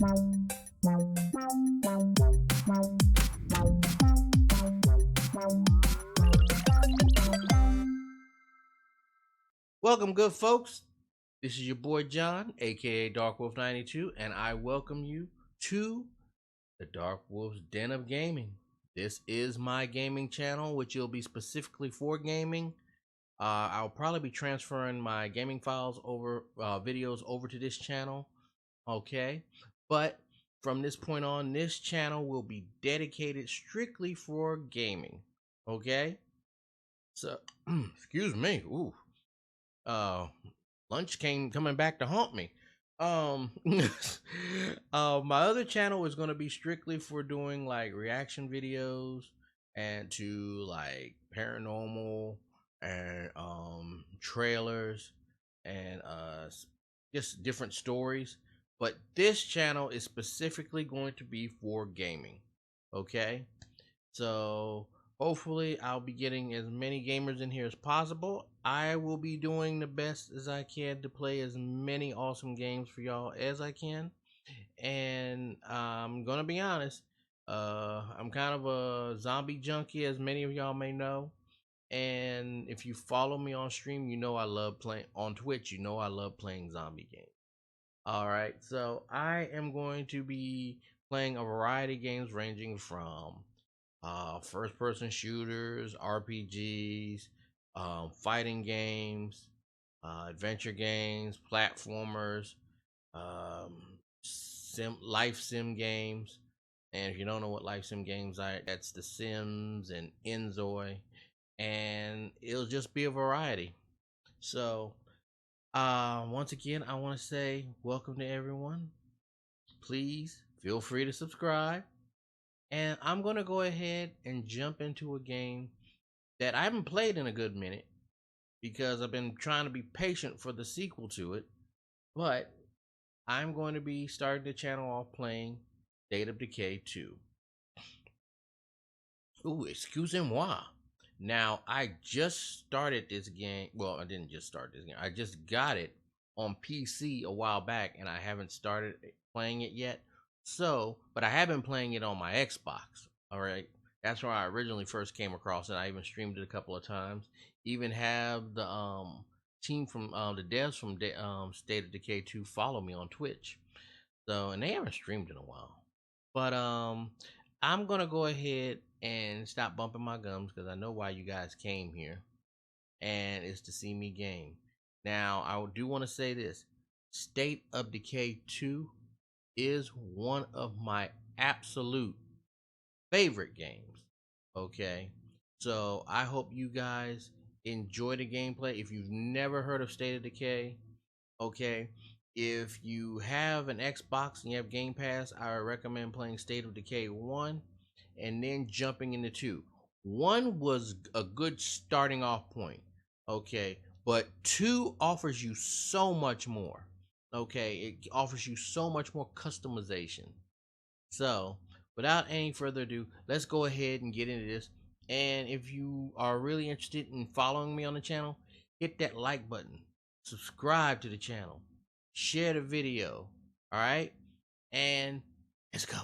Welcome, good folks. This is your boy John, aka Dark Wolf 92, and I welcome you to the Dark Wolf's Den of Gaming. This is my gaming channel, which will be specifically for gaming. I'll probably be transferring my gaming files over videos over to this channel, okay? But from this point on, this channel will be dedicated strictly for gaming, okay? So, excuse me. Ooh. Lunch coming back to haunt me. My other channel is going to be strictly for doing like reaction videos and to like paranormal and trailers and just different stories. But this channel is specifically going to be for gaming. Okay, so hopefully I'll be getting as many gamers in here as possible. I will be doing the best as I can to play as many awesome games for y'all as I can. And I'm gonna be honest, I'm kind of a zombie junkie, as many of y'all may know. And if you follow me on stream, you know I love playing on Twitch. You know I love playing zombie games. Alright, so I am going to be playing a variety of games ranging from first person shooters, RPGs, fighting games, adventure games, platformers, life sim games. And if you don't know what life sim games are, that's The Sims and Enzoy, and it'll just be a variety. So once again, I want to say welcome to everyone. Please feel free to subscribe. And I'm going to go ahead and jump into a game that I haven't played in a good minute because I've been trying to be patient for the sequel to it. But I'm going to be starting the channel off playing State of Decay 2. Ooh, excusez-moi. Now, I just started this game. Well, I didn't just start this game. I just got it on PC a while back, and I haven't started playing it yet. So, but I have been playing it on my Xbox. All right, that's where I originally first came across it. I even streamed it a couple of times. Even have the team from the devs from State of Decay 2 follow me on Twitch. So, and they haven't streamed in a while. But I'm gonna go ahead and stop bumping my gums because I know why you guys came here, and it's to see me game. Now, I do want to say this: State of Decay 2 is one of my absolute favorite games. Okay, so I hope you guys enjoy the gameplay. If you've never heard of State of Decay, okay, if you have an Xbox and you have Game Pass, I recommend playing State of Decay 1 and then jumping into 2. 1 was a good starting off point, okay, but 2 offers you so much more. Okay, it offers you so much more customization. So, without any further ado, let's go ahead and get into this. And if you are really interested in following me on the channel, hit that like button, subscribe to the channel, share the video, alright? And let's go.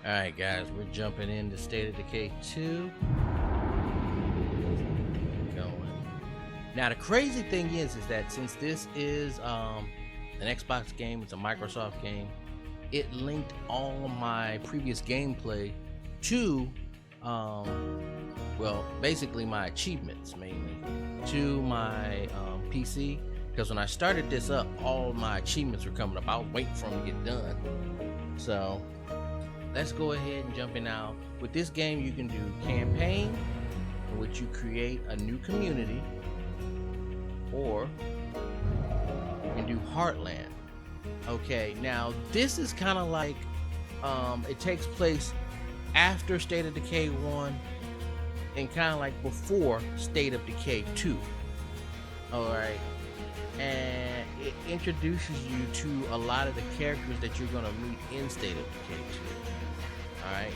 Alright guys, we're jumping into State of Decay 2. Now the crazy thing is that since this is an Xbox game, it's a Microsoft game, it linked all of my previous gameplay to, well, basically my achievements mainly, to my PC. Because when I started this up, all my achievements were coming up. I was waiting for them to get done. So let's go ahead and jump in now. With this game, you can do campaign, in which you create a new community, or you can do Heartland. Okay, now this is kind of like it takes place after State of Decay 1 and kind of like before State of Decay 2. Alright, and it introduces you to a lot of the characters that you're going to meet in State of Decay 2. Alright,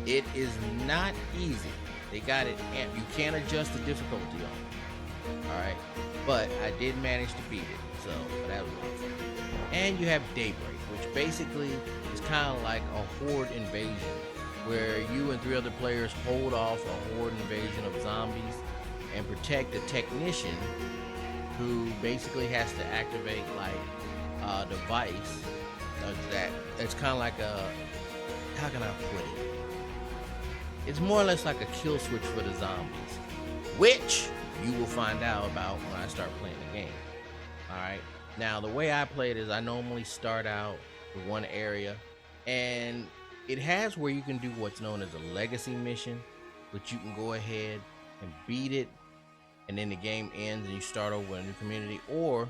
it is not easy. They got it, and you can't adjust the difficulty on it. Alright, but I did manage to beat it, so that was awesome. And you have Daybreak, which basically is kind of like a horde invasion, where you and 3 other players hold off a horde invasion of zombies and protect the technician, who basically has to activate like a device that it's kind of like a, how can I put it? It's more or less like a kill switch for the zombies, which you will find out about when I start playing the game. All right. Now, the way I play it is I normally start out with one area, and it has where you can do what's known as a legacy mission, which you can go ahead and beat it, and then the game ends and you start over with a new community. Or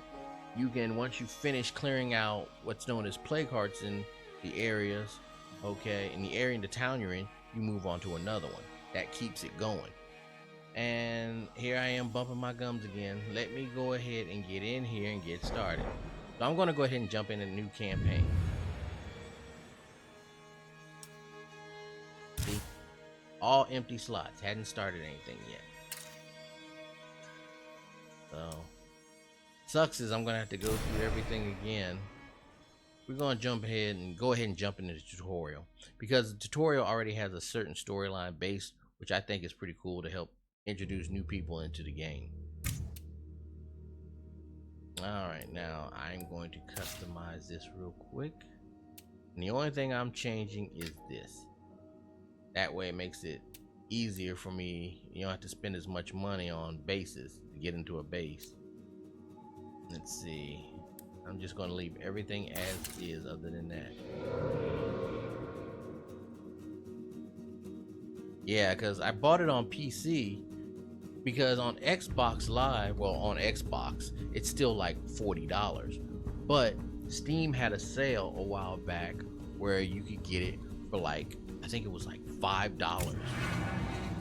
you can, once you finish clearing out what's known as play cards in the areas, okay, in the area in the town you're in, you move on to another one. That keeps it going. And here I am bumping my gums again. Let me go ahead and get in here and get started. So I'm going to go ahead and jump into the new campaign. See? All empty slots. Hadn't started anything yet. So, sucks is I'm going to have to go through everything again. We're going to jump ahead and jump into the tutorial, because the tutorial already has a certain storyline base, which I think is pretty cool to help introduce new people into the game. Alright, now I'm going to customize this real quick. And the only thing I'm changing is this. That way it makes it easier for me. You don't have to spend as much money on bases to get into a base. Let's see. I'm just going to leave everything as is other than that. Yeah, because I bought it on PC. Because on Xbox Live, well, on Xbox, it's still like $40. But Steam had a sale a while back where you could get it for like, I think it was like $5.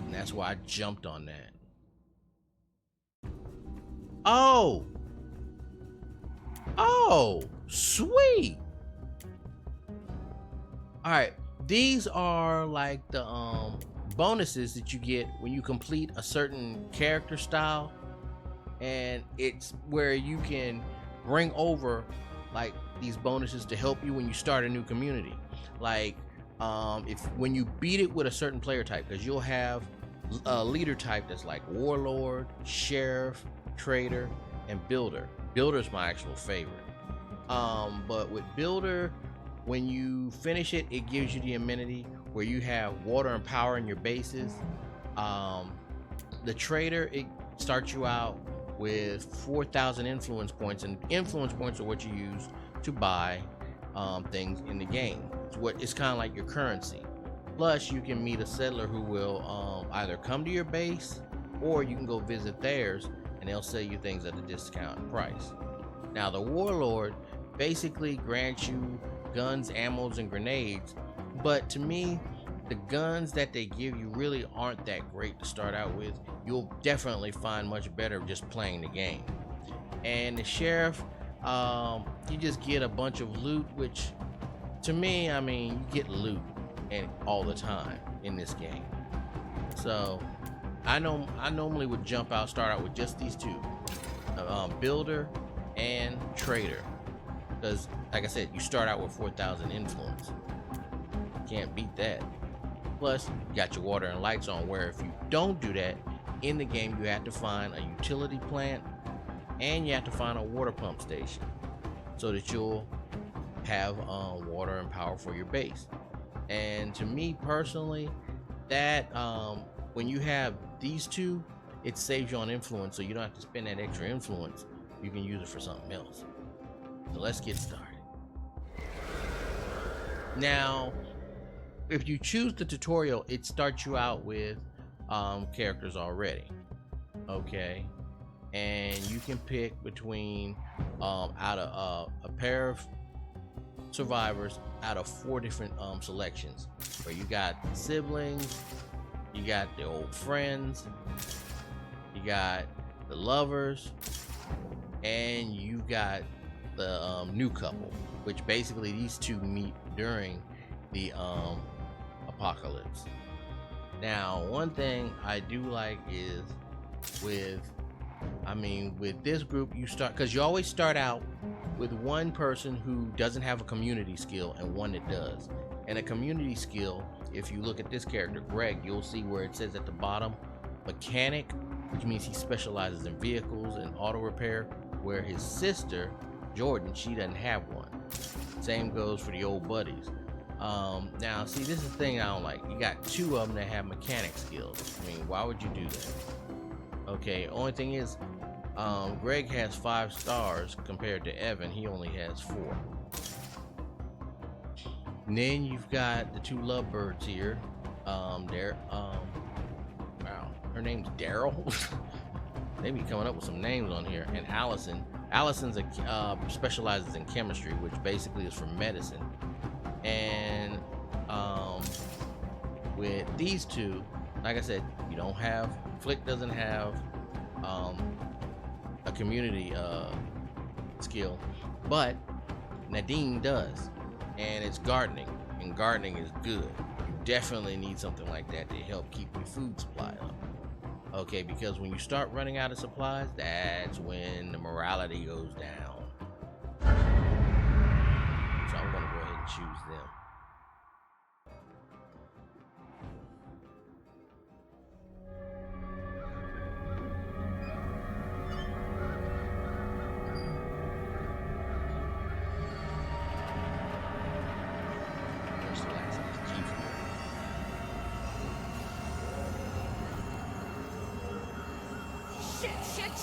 And that's why I jumped on that. Oh! Oh, sweet! Alright, these are like the bonuses that you get when you complete a certain character style, and it's where you can bring over like these bonuses to help you when you start a new community. Like if when you beat it with a certain player type, because you'll have a leader type that's like warlord, sheriff, trader, and builder. Builder's my actual favorite. But with builder, when you finish it, it gives you the amenity where you have water and power in your bases. The trader, it starts you out with 4,000 influence points, and influence points are what you use to buy things in the game. It's kind of like your currency. Plus, you can meet a settler who will either come to your base, or you can go visit theirs, and they'll sell you things at a discounted price. Now, the warlord basically grants you guns, ammos, and grenades, but to me, the guns that they give you really aren't that great to start out with. You'll definitely find much better just playing the game. And the sheriff, you just get a bunch of loot, which to me, I mean, you get loot and all the time in this game. So I normally would start out with just these two, builder and trader, because like I said, you start out with 4,000 influence. Can't beat that. Plus, you got your water and lights on, where if you don't do that in the game, you have to find a utility plant and you have to find a water pump station so that you'll have water and power for your base. And to me personally, that when you have these two, it saves you on influence, so you don't have to spend that extra influence. You can use it for something else. So let's get started. Now, if you choose the tutorial, it starts you out with characters already, okay? And you can pick between out of a pair of survivors out of 4 different selections, where you got siblings, you got the old friends, you got the lovers, and you got the new couple, which basically these two meet during the apocalypse. Now, one thing I do like is with this group, you start, because you always start out with one person who doesn't have a community skill and one that does. And a community skill, if you look at this character, Greg, you'll see where it says at the bottom, mechanic, which means he specializes in vehicles and auto repair, where his sister, Jordan, she doesn't have one. Same goes for the old buddies. Now, see, this is the thing I don't like. You got two of them that have mechanic skills. I mean, why would you do that? Okay, only thing is, Greg has 5 stars compared to Evan. He only has 4. And then you've got the 2 lovebirds here. Wow, her name's Daryl. They be coming up with some names on here. And Allison. Allison's specializes in chemistry, which basically is for medicine. And with these two, like I said, you don't have, Flick doesn't have a community skill, but Nadine does, and it's gardening, and gardening is good. You definitely need something like that to help keep your food supply up. Okay, because when you start running out of supplies, that's when the morality goes down. So I'm gonna go ahead and choose them.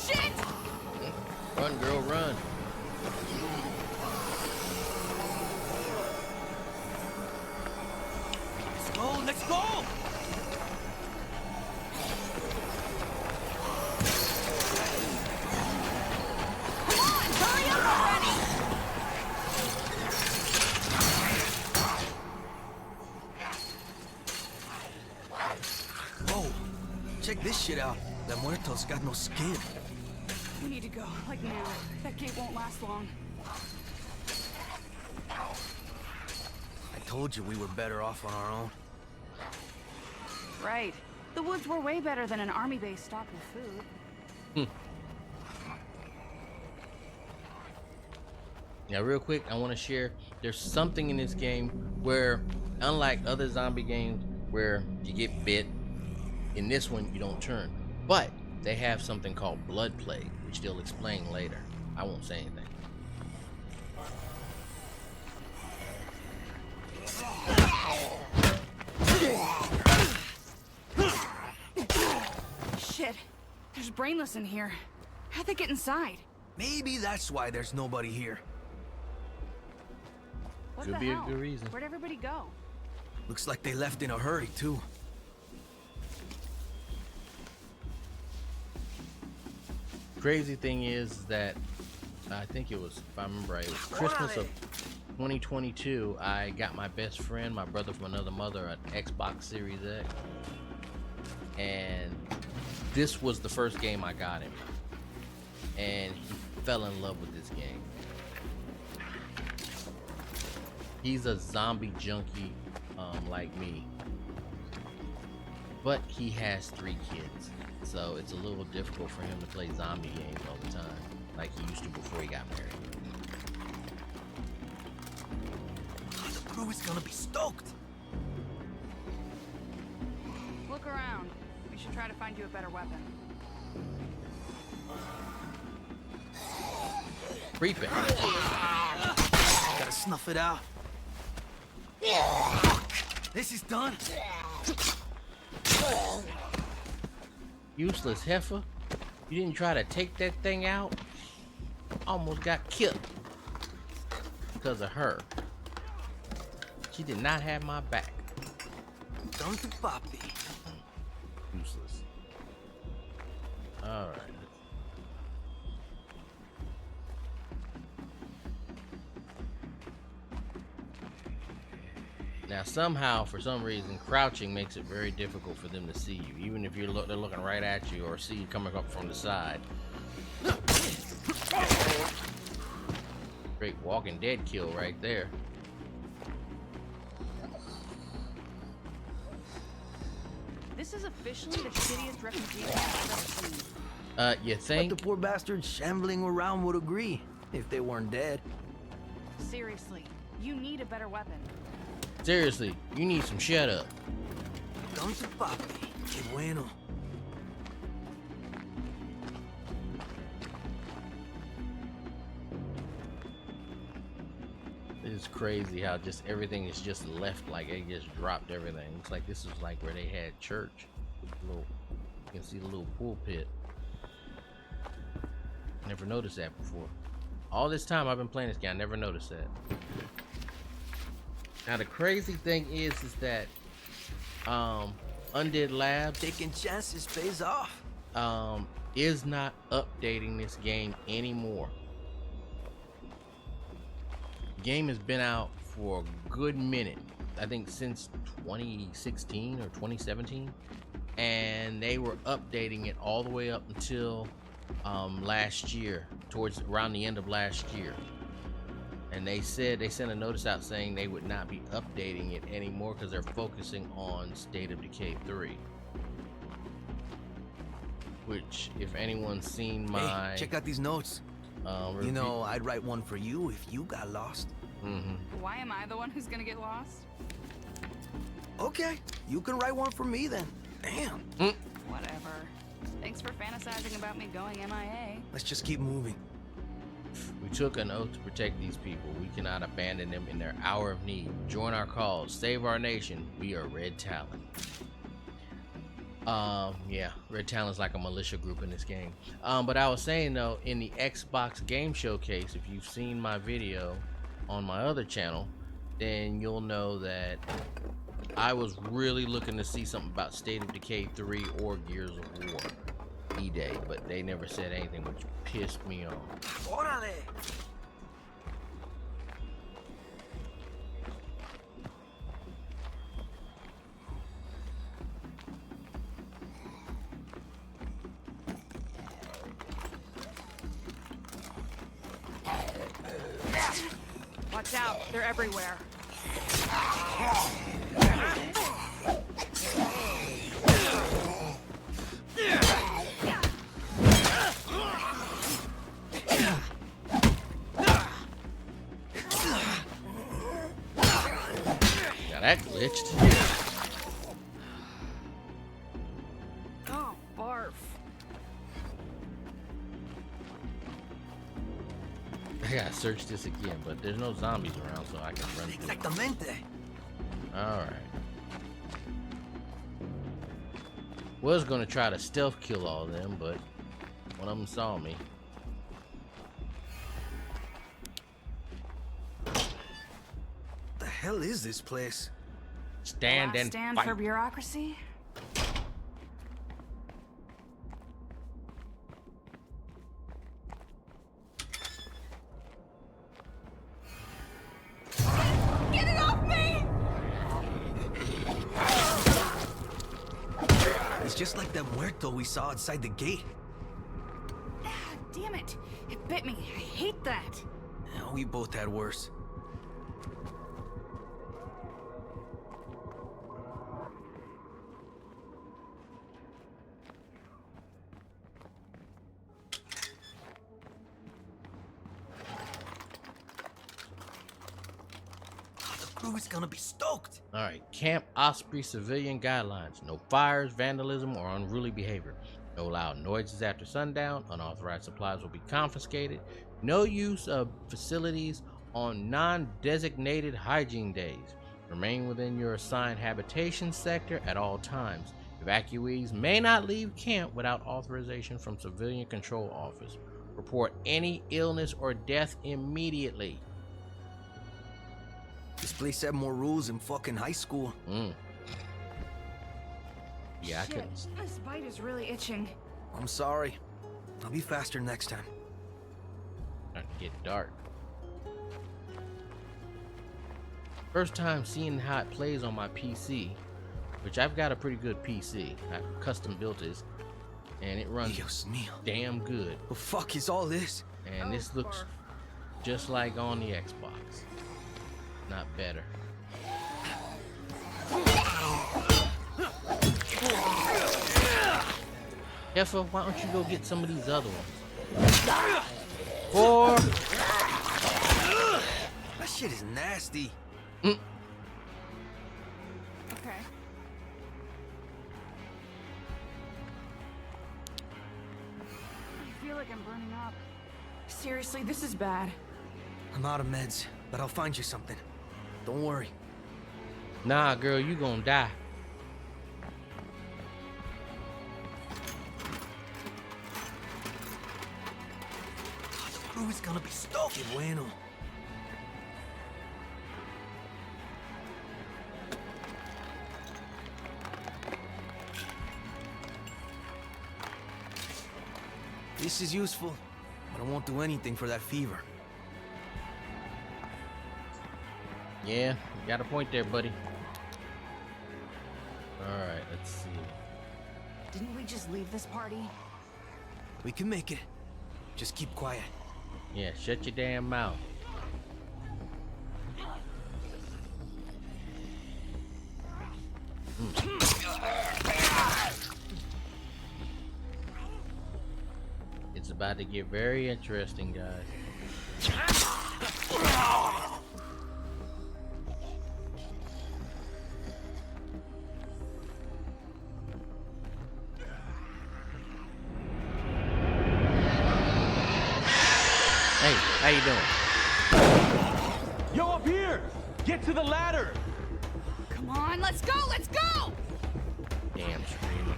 Shit! Run, girl, run. Let's go! Come on, hurry up already! Whoa, check this shit out. The Muertos got no skin. We need to go, like now. That gate won't last long. I told you we were better off on our own. Right. The woods were way better than an army base stocked with food. Now, real quick, I want to share, there's something in this game where, unlike other zombie games where you get bit, in this one you don't turn. But they have something called blood plague, which they'll explain later. I won't say anything. Shit. There's brainless in here. How'd they get inside? Maybe that's why there's nobody here. What Could the be a hell? good reason. Where'd everybody go? Looks like they left in a hurry, too. Crazy thing is that I think it was, if I remember right, it was Christmas of 2022. I got my best friend, my brother from another mother, an Xbox Series X, and this was the first game I got him, and he fell in love with this game. He's a zombie junkie like me, but he has 3 kids. So it's a little difficult for him to play zombie games all the time, like he used to before he got married. The crew is gonna be stoked. Look around. We should try to find you a better weapon. Creeping. Gotta snuff it out. Fuck. This is done. Useless heifer. You didn't try to take that thing out? Almost got killed because of her. She did not have my back. Done to Papi. Useless. Alright. Now somehow, for some reason, crouching makes it very difficult for them to see you, even if they're looking right at you or see you coming up from the side. Great Walking Dead kill right there. This is officially the shittiest refugee camp I've ever seen. You think? But the poor bastards shambling around would agree. If they weren't dead. Seriously, you need a better weapon. Seriously, you need some shut up. Come to papi. Que bueno. It's crazy how just everything is just left, like they just dropped everything. Looks like this is like where they had church. You can see the little pulpit. Never noticed that before. All this time I've been playing this game, I never noticed that. Now the crazy thing is that Undead Labs Taking chances pays off. is not updating this game anymore. The game has been out for a good minute, I think since 2016 or 2017, and they were updating it all the way up until last year, towards around the end of last year. And they said, they sent a notice out saying they would not be updating it anymore because they're focusing on State of Decay 3. Which, if anyone's seen my... Hey, check out these notes. review... You know, I'd write one for you if you got lost. Why am I the one who's gonna get lost? Okay, you can write one for me then. Damn. Whatever. Thanks for fantasizing about me going MIA. Let's just keep moving. We took an oath to protect these people. We cannot abandon them in their hour of need. Join our cause. Save our nation. We are Red Talon. Yeah, Red Talon's like a militia group in this game. But I was saying though, in the Xbox Game Showcase, if you've seen my video on my other channel, then you'll know that I was really looking to see something about State of Decay 3 or Gears of War E-Day, but they never said anything, which pissed me off. Órale. Watch out, they're everywhere. Got that glitched. Oh, barf. I gotta search this again, but there's no zombies around, so I can run through. Exactamente. Alright. Was gonna try to stealth kill all of them, but one of them saw me. The hell is this place? Stand Last and stand fight. for bureaucracy? Get it off me! It's just like that muerto we saw outside the gate. Ah, damn it. It bit me. I hate that. We both had worse. Crew is gonna be stoked. Alright, Camp Osprey civilian guidelines. No fires, vandalism, or unruly behavior. No loud noises after sundown. Unauthorized supplies will be confiscated. No use of facilities on non-designated hygiene days. Remain within your assigned habitation sector at all times. Evacuees may not leave camp without authorization from Civilian Control Office. Report any illness or death immediately. This place had more rules than fucking high school. Yeah, I Shit, couldn't. this bite is really itching. I'm sorry. I'll be faster next time. Starting to get dark. First time seeing how it plays on my PC, which I've got a pretty good PC. I've custom built this, and it runs Dios mío. damn good. The fuck is all this? And Oh, this looks barf. just like on the Xbox, not better. Heffa, why don't you go get some of these other ones? 4 shit is nasty. Okay. I feel like I'm burning up. Seriously, this is bad. I'm out of meds, but I'll find you something. Don't worry. Nah, girl, you gonna die. Who is gonna be stoked? Que bueno. This is useful, but it won't do anything for that fever. Yeah, you got a point there, buddy. Alright, let's see. Didn't we just leave this party? We can make it. Just keep quiet. Yeah, shut your damn mouth. It's about to get very interesting, guys. Hey, how you doing? Yo, up here! Get to the ladder! Come on, let's go, let's go! Damn screamer.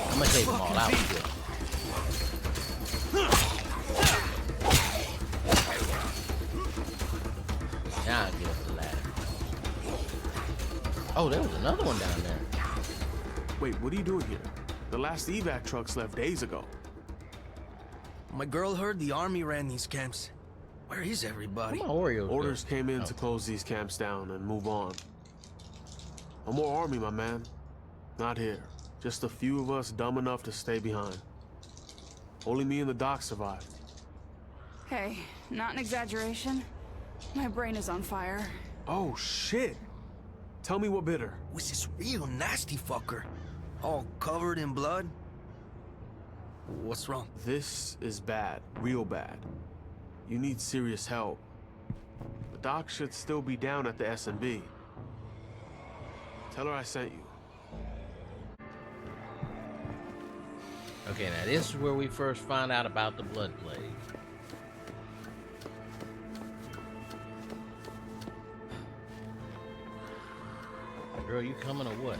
I'm gonna take them all out with it. Now I'll get up the ladder. Oh, there was another one down there. Wait, what are you doing here? The last evac trucks left days ago. My girl heard the army ran these camps. Where is everybody? Where my Oreos go? Orders came in to close these camps down and move on. No more army, my man. Not here. Just a few of us dumb enough to stay behind. Only me and the doc survived. Hey, not an exaggeration. My brain is on fire. Oh, shit! Tell me what bit her. Was this real nasty fucker? All covered in blood? What's wrong? This is bad. Real bad. You need serious help. The doc should still be down at the S&B. Tell her I sent you. Okay, now this is where we first find out about the blood plague. Girl, you coming or what?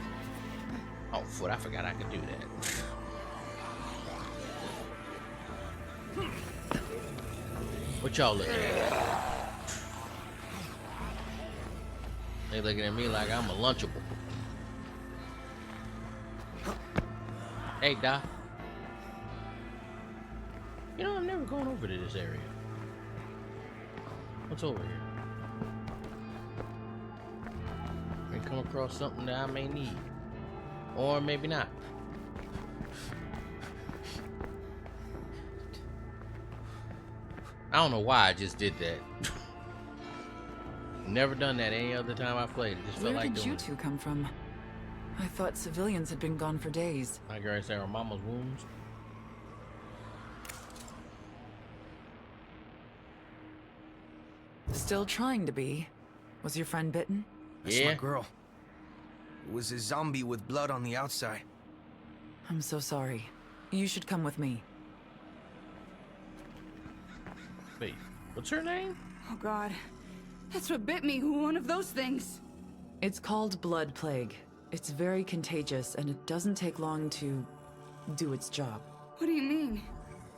Oh, foot, I forgot I could do that. What y'all looking at? They looking at me like I'm a Lunchable. Hey, Doc. You know, I'm never going over to this area. What's over here? May come across something that I may need. Or maybe not. I don't know why I just did that. Never done that any other time I played. It just felt Where like did doing you it. two come from? I thought civilians had been gone for days. I guess they were mama's wounds. Still trying to be. Was your friend bitten? That's Yeah. my girl. It was a zombie with blood on the outside. I'm so sorry. You should come with me. Wait, what's her name? Oh god. That's what bit me, one of those things. It's called blood plague. It's very contagious, and it doesn't take long to do its job. What do you mean?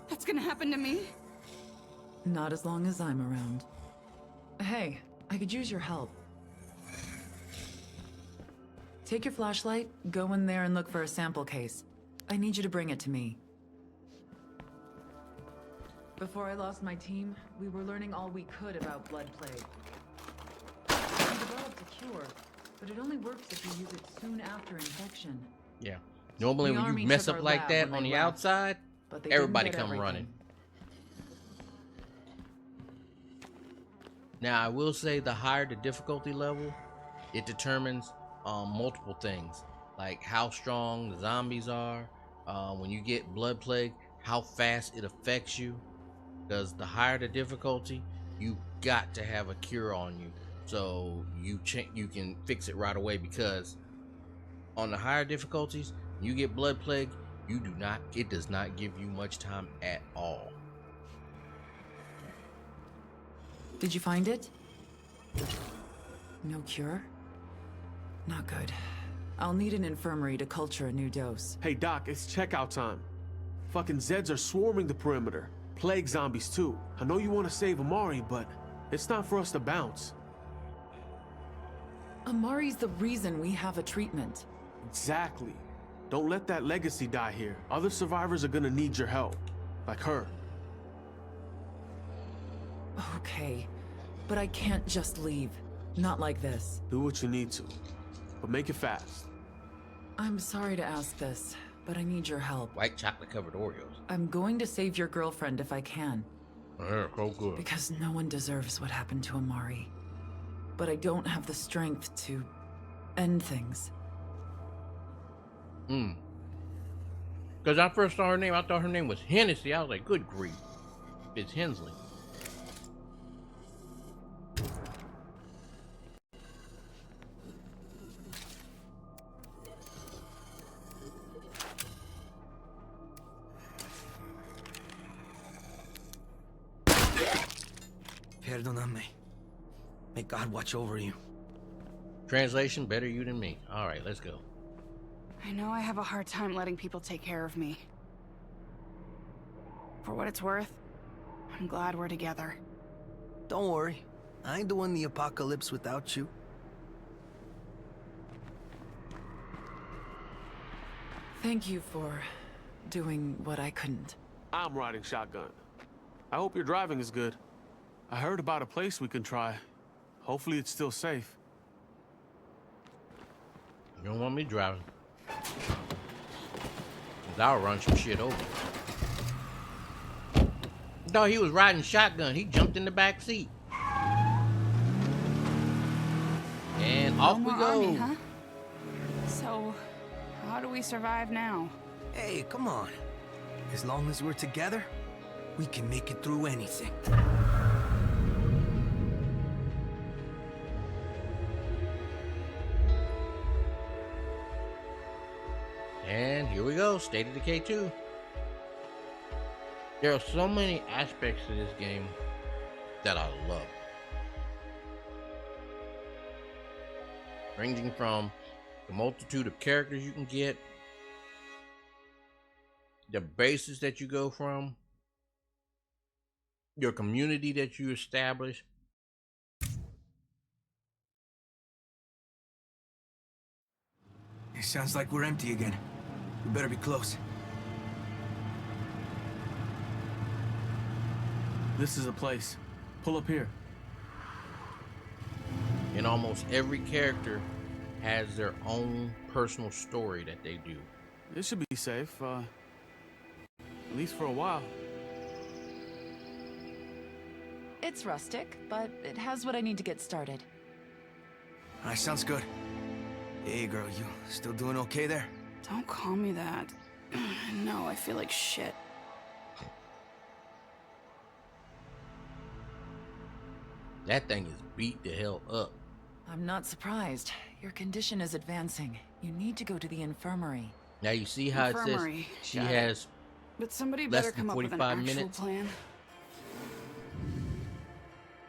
That's gonna happen to me? Not as long as I'm around. Hey, I could use your help. Take your flashlight, go in there and look for a sample case. I need you to bring it to me. Before I lost my team, we were learning all we could about blood plague. We developed a cure, but it only works if you use it soon after infection. Yeah. Normally The when army you mess took up our like lab that when on they the left, outside, But they didn't everybody get come everything. running. Now I will say the higher the difficulty level, it determines multiple things, like how strong the zombies are, when you get blood plague, how fast it affects you. Because the higher the difficulty, you got to have a cure on you, so you can fix it right away. Because on the higher difficulties, you get blood plague, it does not give you much time at all. Did you find it? No cure? Not good. I'll need an infirmary to culture a new dose. Hey, Doc, it's checkout time. Fucking Zeds are swarming the perimeter. Plague zombies, too. I know you want to save Amari, but it's not for us to bounce. Amari's the reason we have a treatment. Exactly. Don't let that legacy die here. Other survivors are gonna need your help. Like her. Okay, but I can't just leave. Not like this. Do what you need to, but make it fast. I'm sorry to ask this, but I need your help. White chocolate covered Oreos. I'm going to save your girlfriend if I can. Yeah, so good. Because no one deserves what happened to Amari. But I don't have the strength to end things. Because I first saw her name, I thought her name was Hennessy. I was like, good grief. It's Hensley. Perdóname. May God watch over you. Translation, better you than me. All right, let's go. I know I have a hard time letting people take care of me. For what it's worth, I'm glad we're together. Don't worry. I ain't doing the apocalypse without you. Thank you for doing what I couldn't. I'm riding shotgun. I hope your driving is good. I heard about a place we can try. Hopefully it's still safe. You don't want me driving. 'Cause I'll run some shit over. No, he was riding shotgun. He jumped in the back seat. And off we more go. army, huh? So, how do we survive now? Hey, come on. As long as we're together, we can make it through anything. And here we go, State of Decay 2. There are so many aspects to this game that I love. Ranging from the multitude of characters you can get, the bases that you go from, your community that you establish. It sounds like we're empty again. We better be close. This is a place. Pull up here. And almost every character has their own personal story that they do. This should be safe, at least for a while. It's rustic, but it has what I need to get started. Alright, sounds good. Hey, girl, you still doing okay there? Don't call me that. No, I feel like shit. That thing is beat the hell up. I'm not surprised. Your condition is advancing. You need to go to the infirmary. Now you see how it Infirmary. says she Got it. has But somebody less better than come up with an 45 actual minutes. plan.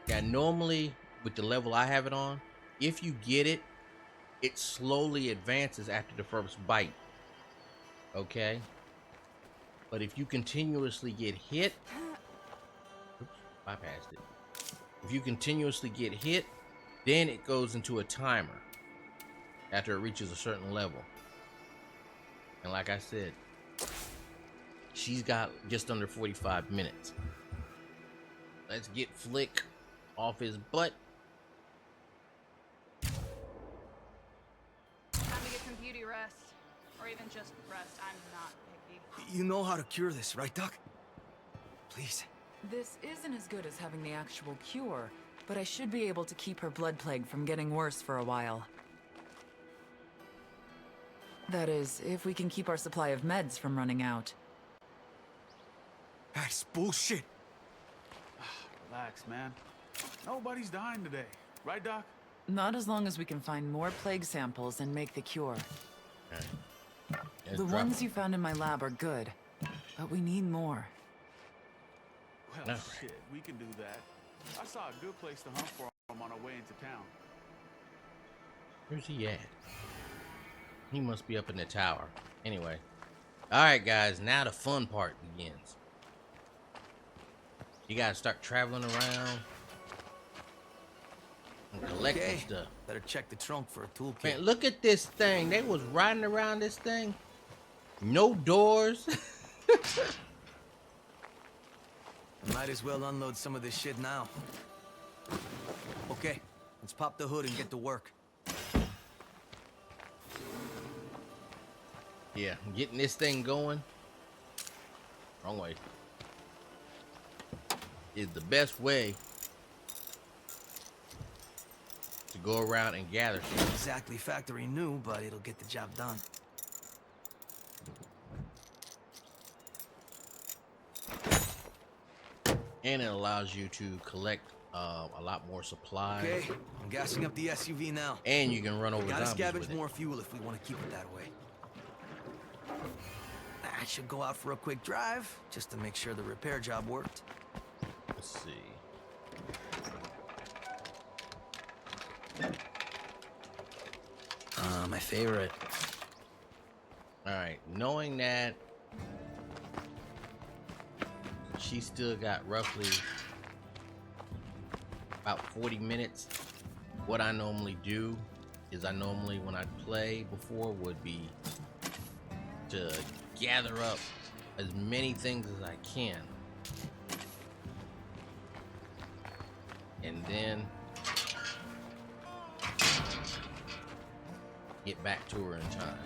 Yeah, normally with the level I have it on, if you get it, it slowly advances after the first bite. Okay? But if you continuously get hit, oops, bypassed it. If you continuously get hit, then it goes into a timer after it reaches a certain level. And like I said, she's got just under 45 minutes. Let's get Flick off his butt. Time to get some beauty rest. Or even just rest. I'm not picky. You know how to cure this, right, Doc? Please. This isn't as good as having the actual cure, but I should be able to keep her blood plague from getting worse for a while. That is, if we can keep our supply of meds from running out. That's bullshit. relax, man. Nobody's dying today. Right, Doc? Not as long as we can find more plague samples and make the cure. Okay. The ones you found in my lab are good, but we need more. Well, No. shit, we can do that. I saw a good place to hunt for him on our way into town. Where's he at? He must be up in the tower. Anyway. Alright, guys. Now the fun part begins. You gotta start traveling around and collecting Okay, stuff. better check the trunk for a toolkit. Man, look at this thing. They was riding around this thing. No doors. Might as well unload some of this shit now. Okay, let's pop the hood and get to work. Yeah, getting this thing going. Wrong way. Is the best way to go around and gather shit. Not exactly factory new, but it'll get the job done. And it allows you to collect a lot more supplies. Okay, I'm gassing up the SUV now. And you can run over Gotta zombies scavenge with it. more fuel if we want to keep it that way. I should go out for a quick drive, just to make sure the repair job worked. Let's see. My favorite. Alright, knowing that she still got roughly about 40 minutes, what I normally do is when I play before would be to gather up as many things as I can. And then get back to her in time.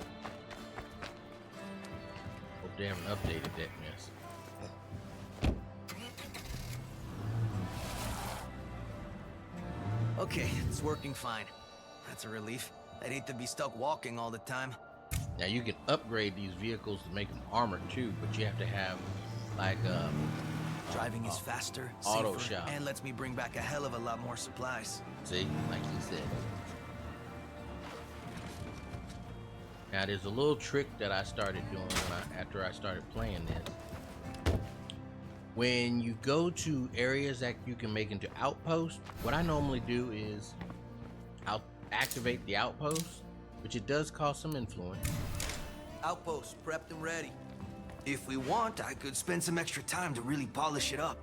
Hope they haven't updated that mess. Okay, it's working fine. That's a relief. I'd hate to be stuck walking all the time. Now you can upgrade these vehicles to make them armored too, but you have to have like Driving is faster, auto safer, shop. and lets me bring back a hell of a lot more supplies. See, like you said. Now there's a little trick that I started doing after I started playing this. When you go to areas that you can make into outposts, what I normally do is I'll activate the outpost, which it does cost some influence. Outpost, prepped and ready. If we want, I could spend some extra time to really polish it up.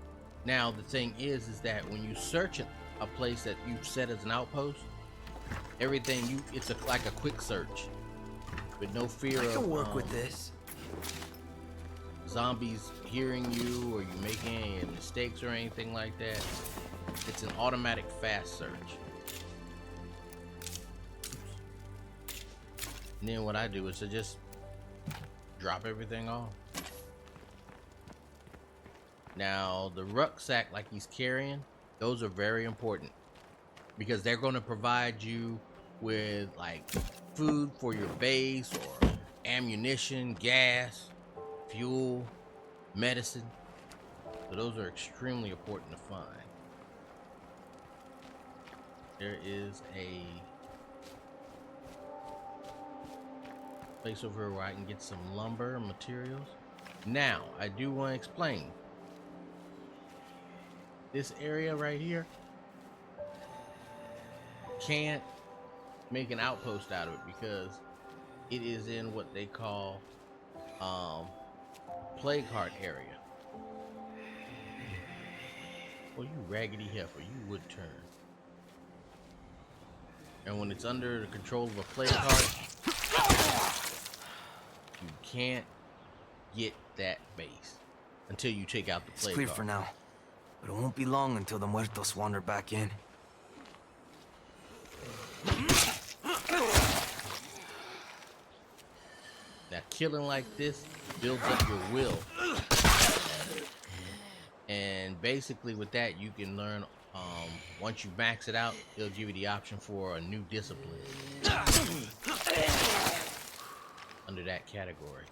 Now the thing is that when you search a place that you've set as an outpost, everything it's like a quick search with no fear I of can work with this. zombies hearing you or you making any mistakes or anything like that. It's an automatic fast search. And then what I do is to just drop everything off. Now the rucksack like he's carrying, those are very important because they're going to provide you with like food for your base or ammunition, gas, fuel, medicine. So those are extremely important to find. There is a place over here where I can get some lumber and materials. Now, I do want to explain this area right here. Can't make an outpost out of it because it is in what they call plague heart area. Well, you raggedy heifer, you would turn. And when it's under the control of a plague heart, you can't get that base until you take out the It's plague clear heart. for now, but it won't be long until the muertos wander back in. Now, killing like this builds up your will. And basically with that, you can learn, once you max it out, it'll give you the option for a new discipline under that category.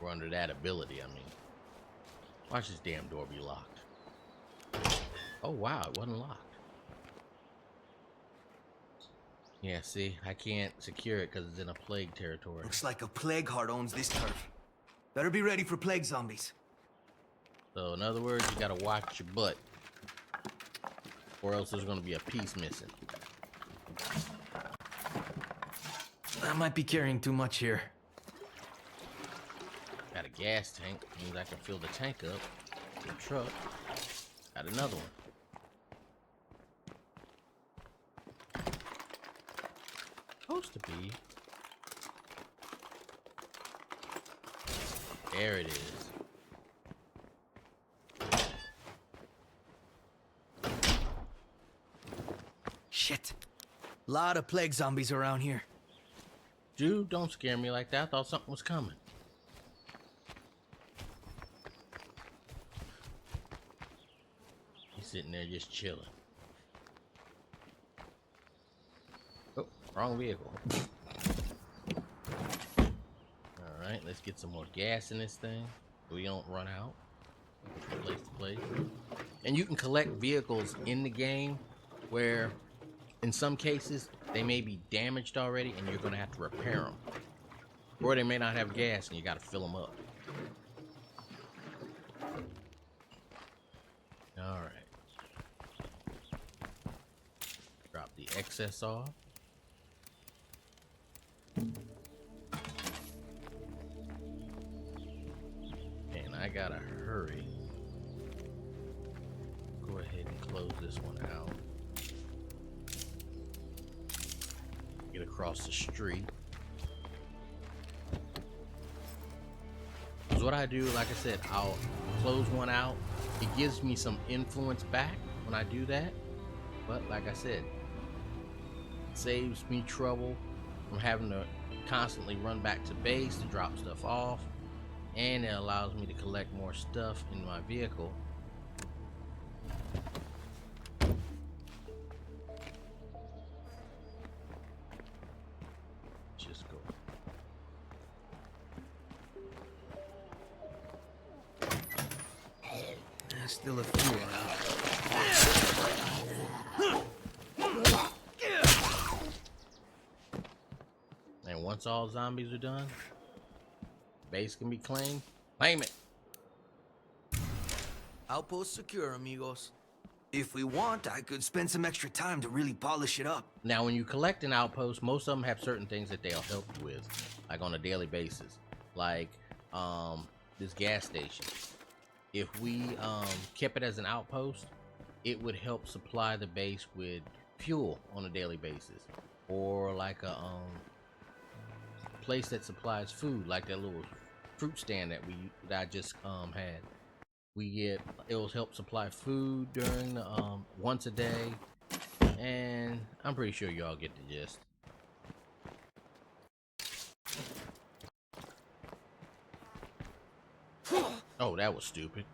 Or under that ability, I mean. Watch this damn door be locked. Oh wow, it wasn't locked. Yeah, see, I can't secure it because it's in a plague territory. Looks like a plague heart owns this turf. Better be ready for plague zombies. So in other words, you gotta watch your butt, or else there's gonna be a piece missing. I might be carrying too much here. Got a gas tank, means I can fill the tank up. The truck. Got another one. Supposed to be. There it is. Shit. Lot of plague zombies around here. Dude, don't scare me like that. I thought something was coming. He's sitting there just chilling. Oh, wrong vehicle. Alright, let's get some more gas in this thing so we don't run out from place to place. And you can collect vehicles in the game where in some cases they may be damaged already and you're gonna have to repair them, or they may not have gas and you gotta fill them up. All right, drop the excess off. And I gotta hurry. Go ahead and close this one out. Get across the street. Because what I do, like I said, I'll close one out. It gives me some influence back when I do that. But like I said, it saves me trouble from having to constantly run back to base to drop stuff off. And it allows me to collect more stuff in my vehicle. Just go. Still a few around. And once all zombies are done, base can be claimed. Claim it. Outpost secure, amigos. If we want, I could spend some extra time to really polish it up. Now, when you collect an outpost, most of them have certain things that they'll help you with, like on a daily basis, like this gas station. If we kept it as an outpost, it would help supply the base with fuel on a daily basis, or like a place that supplies food, like that little fruit stand that I just had. It will help supply food during the once a day, and I'm pretty sure y'all get the gist. Oh, that was stupid.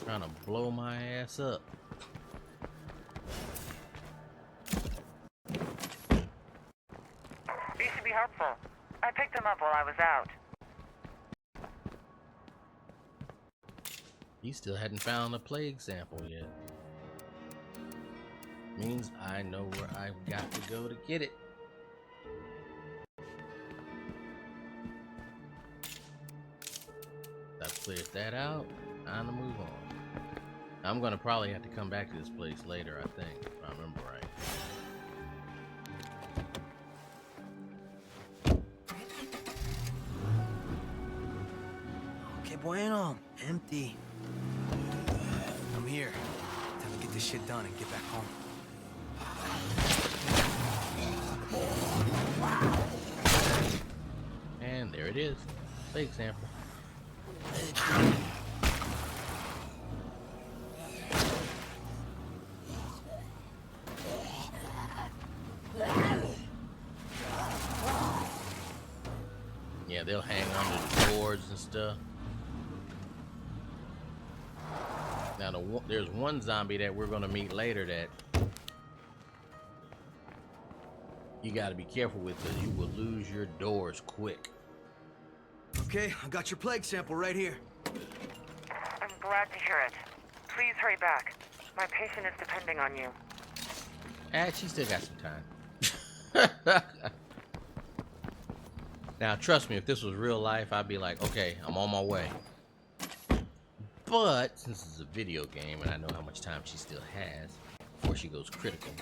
Trying to blow my ass up. These should be helpful. I picked them up while I was out. He still hadn't found a plague sample yet. Means I know where I've got to go to get it. I've cleared that out. Time to move on. I'm gonna probably have to come back to this place later, I think, if I remember right. Okay, bueno. Empty. I'm here. Time to get this shit done and get back home. And there it is. Plague sample. Yeah, they'll hang under the boards and stuff. Now, there's one zombie that we're gonna meet later that you gotta be careful with, because you will lose your doors quick. Okay, I got your plague sample right here. Glad to hear it. Please hurry back. My patient is depending on you. She still got some time. Now, trust me, if this was real life, I'd be like, okay, I'm on my way. But since this is a video game and I know how much time she still has before she goes critical.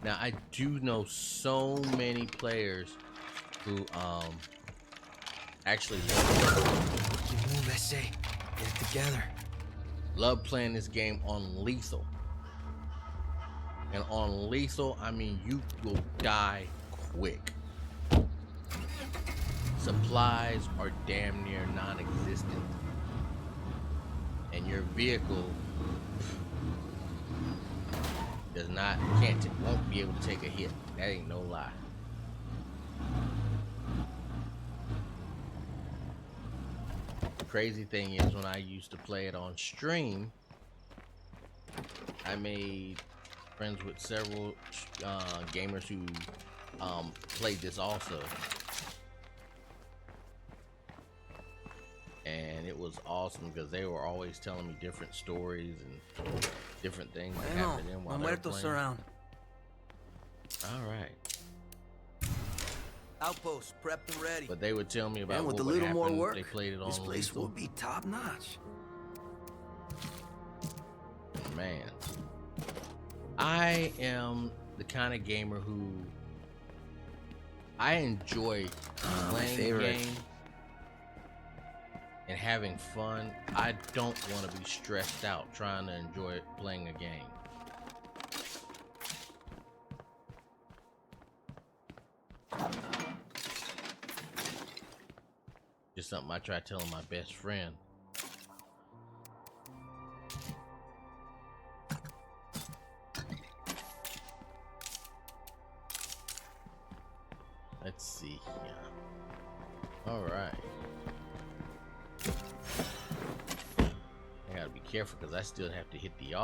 Now, I do know so many players who actually Get it together. love playing this game on lethal. And on lethal, I mean you will die quick. Supplies are damn near non-existent. And your vehicle won't be able to take a hit. That ain't no lie. The crazy thing is, when I used to play it on stream, I made friends with several gamers who played this also, and it was awesome because they were always telling me different stories and different things that happened to them while they were playing. Around. All right. Outpost prepped and ready. But they would tell me about And with what a would little more happen if work, they played it on this place lethal. will be top notch. Man, I am the kind of gamer who I enjoy playing the game and having fun. I don't want to be stressed out trying to enjoy playing a game. Just something I try telling my best friend. Let's see here. All right. I gotta be careful because I still have to hit the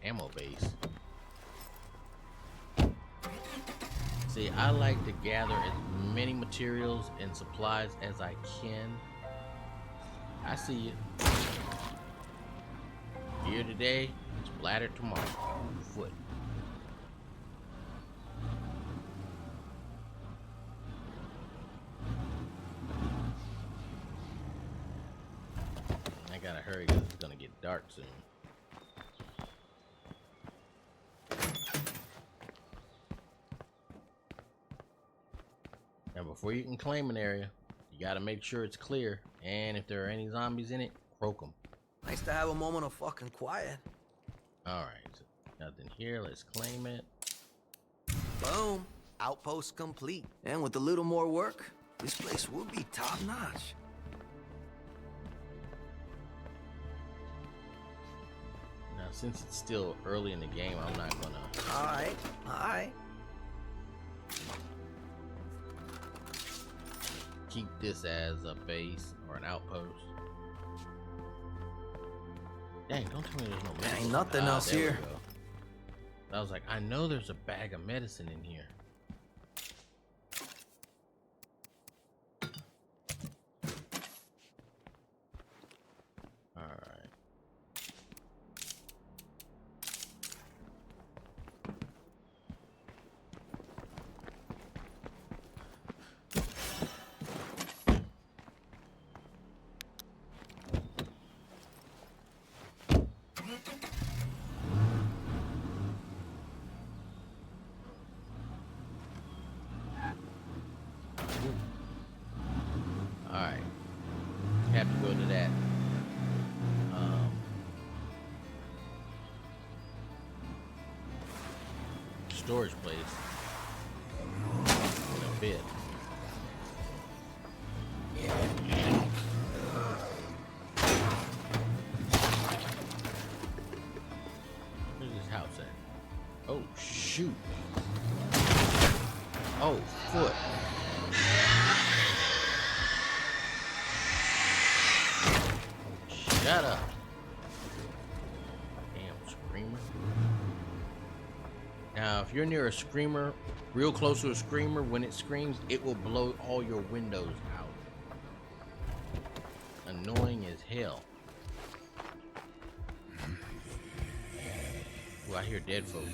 ammo base. See, I like to gather as many materials and supplies as I can. I see you. Here today, splattered tomorrow. Foot. I gotta hurry because it's gonna get dark soon. Now, before you can claim an area, you gotta make sure it's clear. And if there are any zombies in it, croak them. Nice to have a moment of fucking quiet. Alright, so nothing here. Let's claim it. Boom. Outpost complete. And with a little more work, this place will be top notch. Now, since it's still early in the game, I'm not gonna. Alright, alright. Keep this as a base or an outpost. Dang, don't tell me there's no medicine. Ain't nothing else there we here. go. I was like, I know there's a bag of medicine in here. Alright. Alright. Have to go to that. Storage place in a bit. Where's this house at? Oh shoot. Oh foot. Shut up. Damn screamer. Now, if you're near a screamer, real close to a screamer, when it screams, it will blow all your windows out. Annoying as hell. Ooh, I hear dead folks.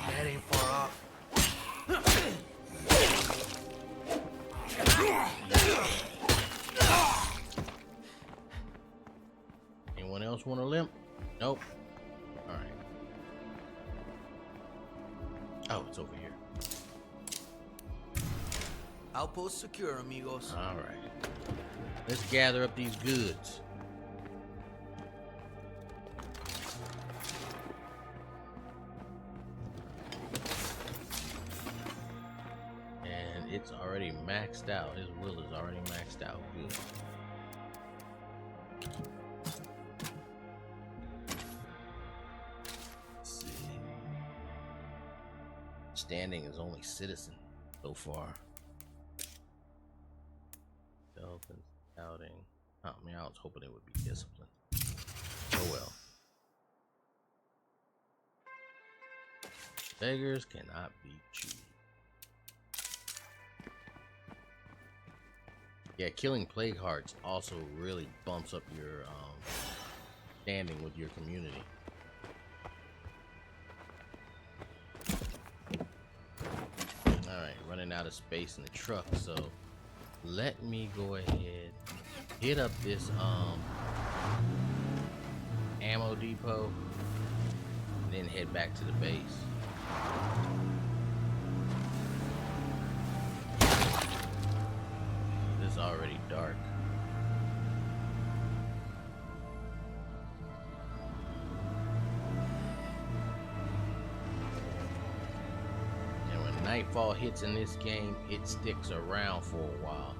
That ain't far off. Anyone else want a limp? Nope. All right. Oh, it's over here. Outpost secure, amigos. All right. Let's gather up these goods. And it's already maxed out. His will is already maxed out. Good. Let's see. Standing is only citizen so far. Stealth and scouting. Oh, I mean, I was hoping it would be discipline. Oh well. Beggars cannot be choosers. Yeah, killing plague hearts also really bumps up your standing with your community. Alright, running out of space in the truck, so let me go ahead, hit up this ammo depot, and then head back to the base. It's already dark. And when nightfall hits in this game, it sticks around for a while.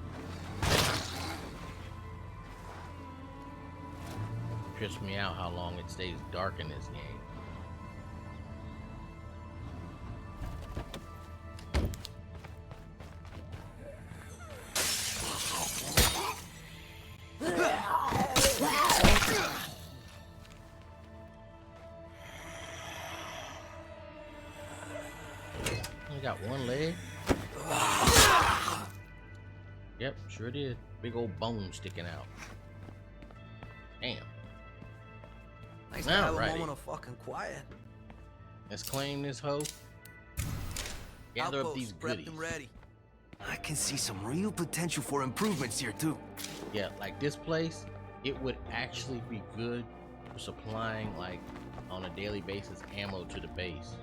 Trips me out how long it stays dark in this game. Got one leg. Yep, sure did. Big old bone sticking out. Damn. Nice to have a Alrighty. moment of fucking quiet. Let's claim this hoe. Gather up these goodies. Prepped and ready. I can see some real potential for improvements here too. Yeah, like this place, it would actually be good for supplying, like, on a daily basis, ammo to the base.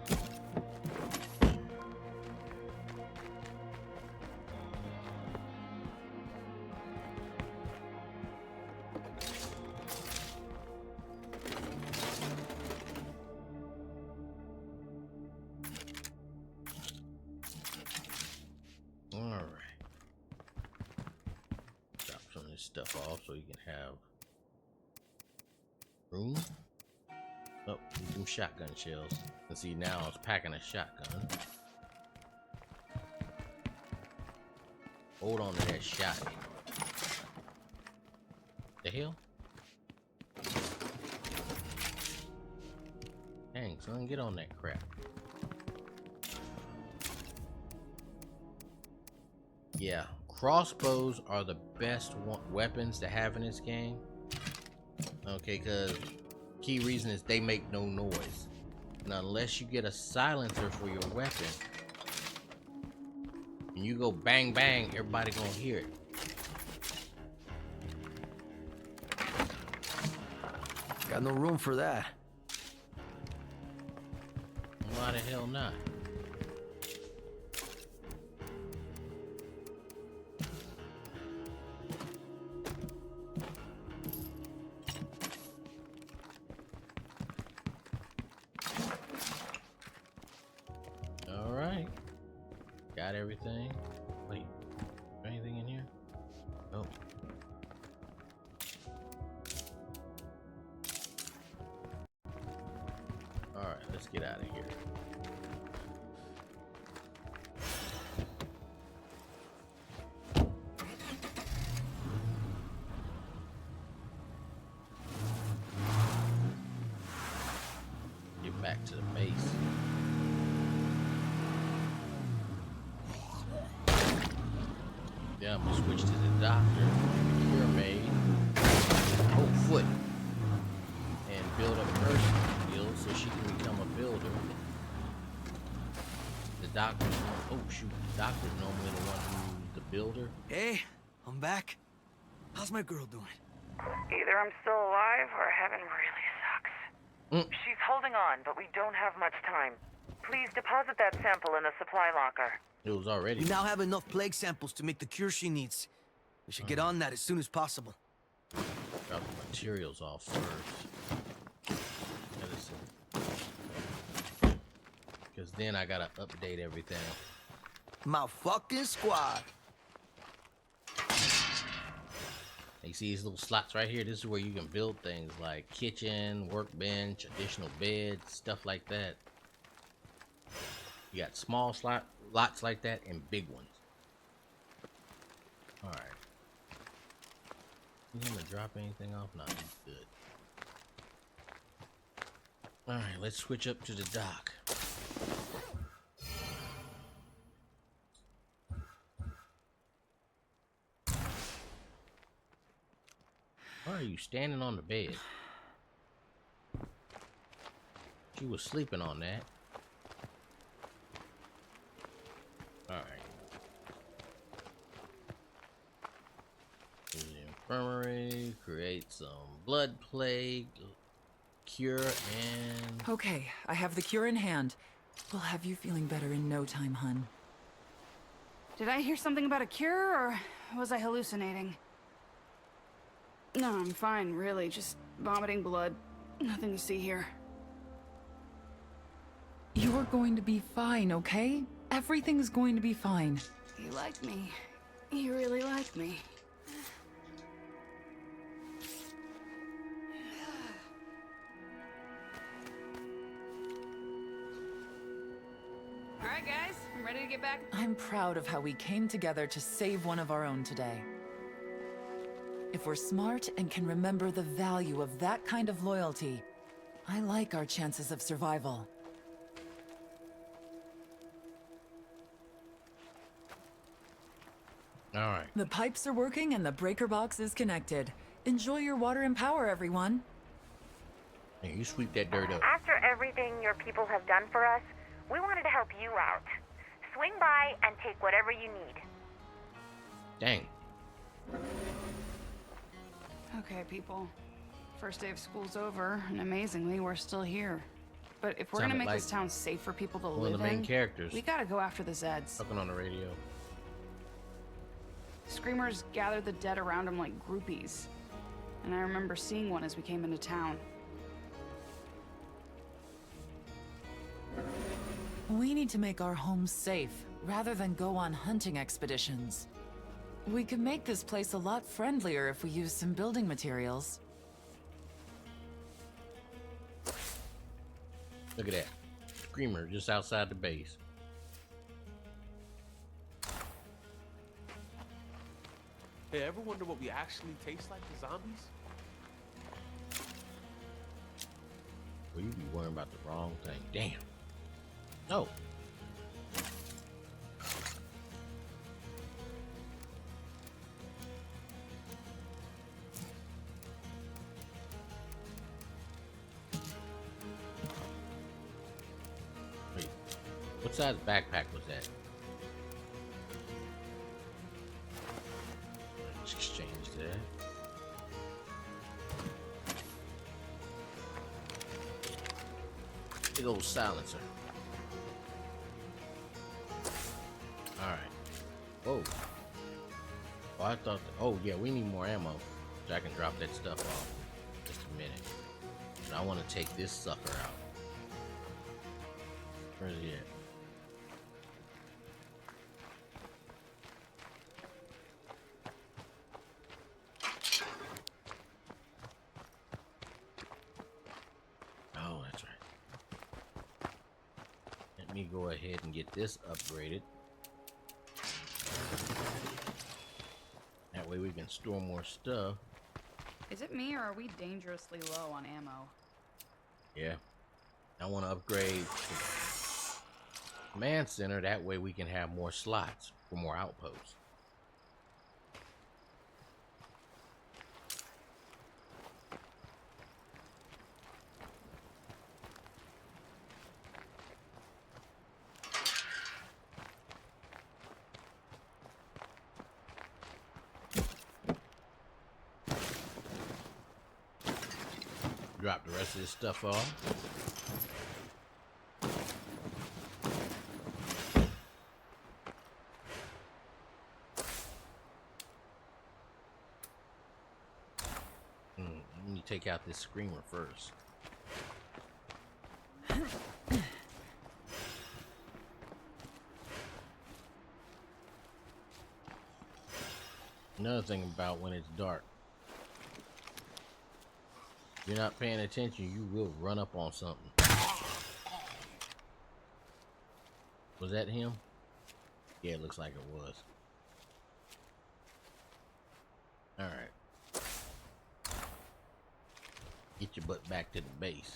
Stuff off so you can have room. Oh, some shotgun shells. And see, now I was packing a shotgun. Hold on to that shot. The hell? Dang, son, get on that crap. Yeah. Crossbows are the best weapons to have in this game. Okay, because key reason is they make no noise. And unless you get a silencer for your weapon, and you go bang bang, everybody gonna hear it. Got no room for that. Why the hell not? Got everything. Wait, is there anything in here? Nope. Alright, let's get out of here. back to the base. Then I'm gonna switch to the doctor, cure maid, whole foot, and build up her skills so she can become a builder. The doctor, oh shoot, the doctor's normally the one who's the builder. Hey, I'm back. How's my girl doing? Either I'm still alive or heaven really sucks. She's holding on, but we don't have much time. Please deposit that sample in the supply locker. It was already. We now have enough plague samples to make the cure she needs. We should get on that as soon as possible. Drop the materials off first. Medicine. Because then I gotta update everything. My fucking squad. You see these little slots right here? This is where you can build things like kitchen, workbench, additional beds, stuff like that. You got small lots like that and big ones. Alright. You gonna drop anything off? No, he's good. Alright, let's switch up to the dock. Why are you standing on the bed? She was sleeping on that. Alright. The infirmary, create some blood plague, cure, and... Okay, I have the cure in hand. We'll have you feeling better in no time, hun. Did I hear something about a cure, or was I hallucinating? No, I'm fine, really. Just vomiting blood. Nothing to see here. You're going to be fine, okay? Everything's going to be fine. You like me. You really like me. Alright, guys. I'm ready to get back. I'm proud of how we came together to save one of our own today. If we're smart and can remember the value of that kind of loyalty, I like our chances of survival. All right. The pipes are working and the breaker box is connected. Enjoy your water and power, everyone. Hey, you sweep that dirt up. After everything your people have done for us, we wanted to help you out. Swing by and take whatever you need. Dang. Okay, people. First day of school's over, and amazingly, we're still here. But if we're gonna Sounded make this like town safe for people to one live of the main in, characters we gotta go after the Zeds. talking on the radio. Screamers gathered the dead around them like groupies. And I remember seeing one as we came into town. We need to make our homes safe, rather than go on hunting expeditions. We could make this place a lot friendlier if we use some building materials. Look at that. Screamer just outside the base. Hey, ever wonder what we actually taste like as zombies? Well, you be worrying about the wrong thing. Damn. No. Wait. What size backpack was that? Let's exchange that. Big old silencer. Alright. Whoa. Oh, I thought oh yeah, we need more ammo. So I can drop that stuff off. Just a minute. But I want to take this sucker out. Where's he at? Oh, that's right. Let me go ahead and get this upgraded. That way we can store more stuff. Is it me, or are we dangerously low on ammo? Yeah. I want to upgrade the command center. That way we can have more slots for more outposts. Drop the rest of this stuff off. Let me take out this screamer first. Another thing about when it's dark. If you're not paying attention, you will run up on something. Was that him? Yeah, it looks like it was. Alright. Get your butt back to the base.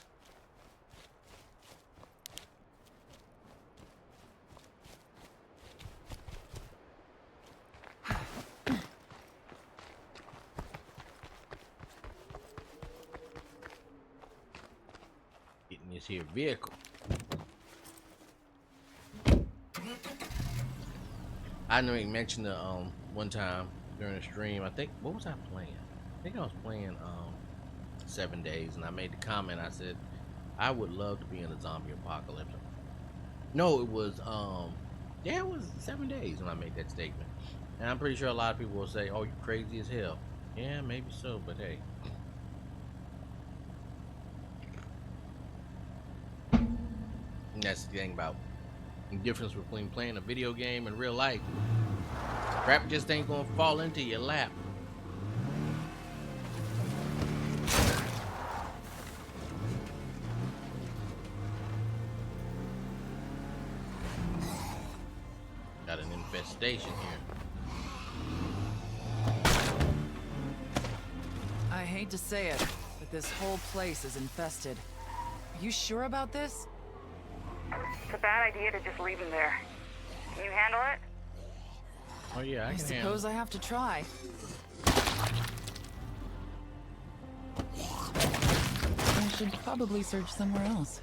Getting this here vehicle. I know he mentioned the one time during the stream. I think, what was I playing? I think I was playing 7 Days, and I made the comment. I said I would love to be in a zombie apocalypse. No, it was yeah, it was 7 Days when I made that statement. And I'm pretty sure a lot of people will say, "Oh, you crazy as hell." Yeah, maybe so, but hey. And that's the thing about the difference between playing a video game and real life. Crap just ain't gonna fall into your lap. Got an infestation here. I hate to say it, but this whole place is infested. Are you sure about this? It's a bad idea to just leave him there. Can you handle it? Oh yeah, I can handle suppose I have to try. I should probably search somewhere else.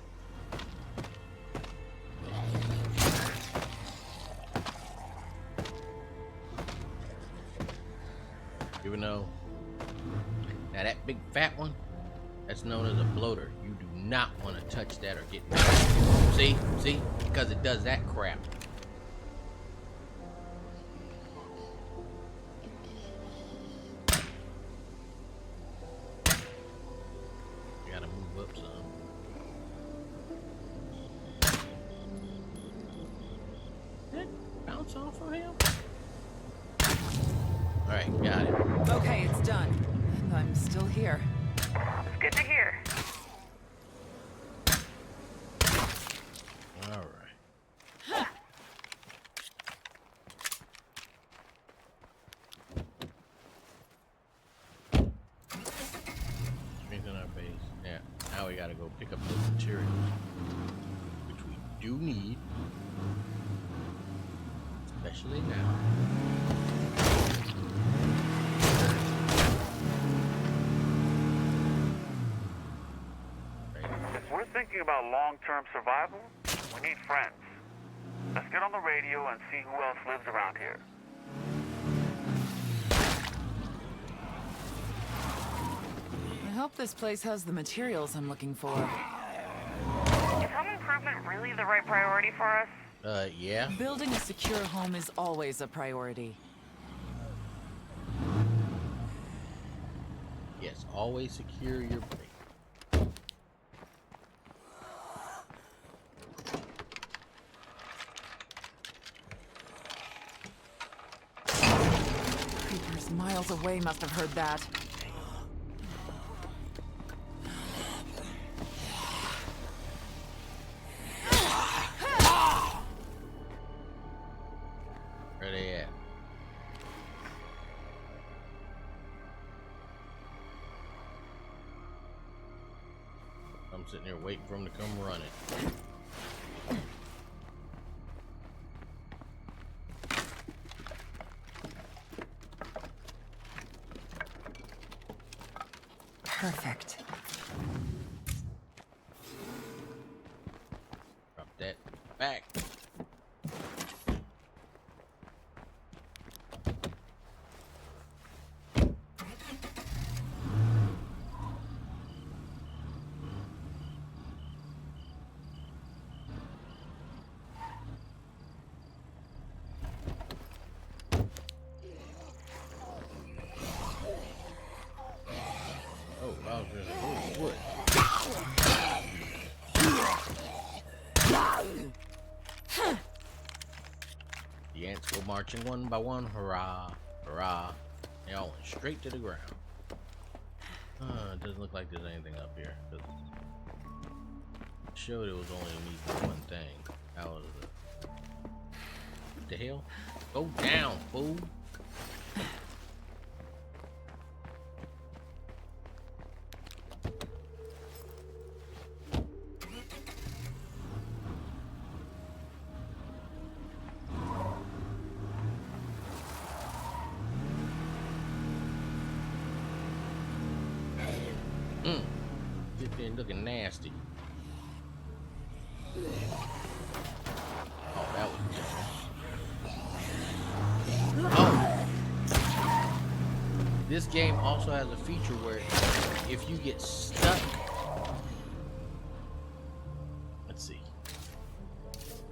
You know, now that big fat one, that's known as a bloater. You do not want to touch that or get see, because it does that crap. You gotta move up some. Did it bounce off of him? All right, got it. Okay, it's done. And I'm still here. It's good to hear. All right. Strengthen our base. Yeah. Now we gotta go pick up those materials, which we do need, especially now. If we're thinking about long-term survival, we need friends. Let's get on the radio and see who else lives around here. I hope this place has the materials I'm looking for. Is home improvement really the right priority for us? Yeah. Building a secure home is always a priority. Yes, always secure your base. Creepers miles away must have heard that. Where they at? I'm sitting here waiting for him to come running. Perfect. Drop that back. Oh, wow, there's a little wood. The ants go marching one by one, hurrah, hurrah. They all went straight to the ground. It doesn't look like there's anything up here. It showed it was only needing one thing. How was it? What the hell? Go down, fool. Sit there looking nasty. Oh, that was different. Oh! This game also has a feature where if you get stuck... Let's see.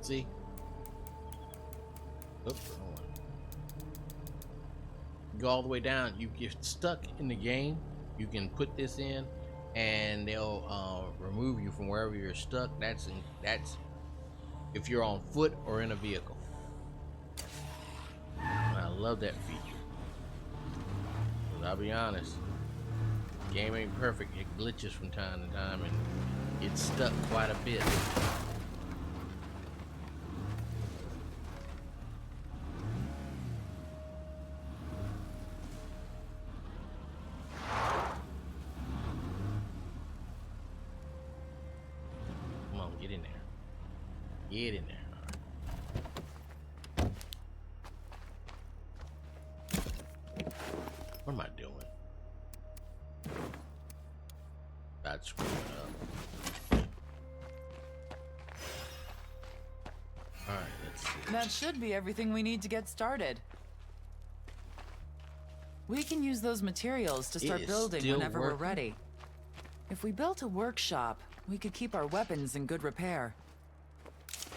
See? Oops, wrong one. Go all the way down. You get stuck in the game. You can put this in, and they'll remove you from wherever you're stuck. That's if you're on foot or in a vehicle. I love that feature. 'Cause I'll be honest, the game ain't perfect. It glitches from time to time, and it's stuck quite a bit. Get in there. Get in there. All right. What am I doing? That's screwing up. Alright, let's see. That should be everything we need to get started. We can use those materials to start building whenever we're ready. If we built a workshop, we could keep our weapons in good repair.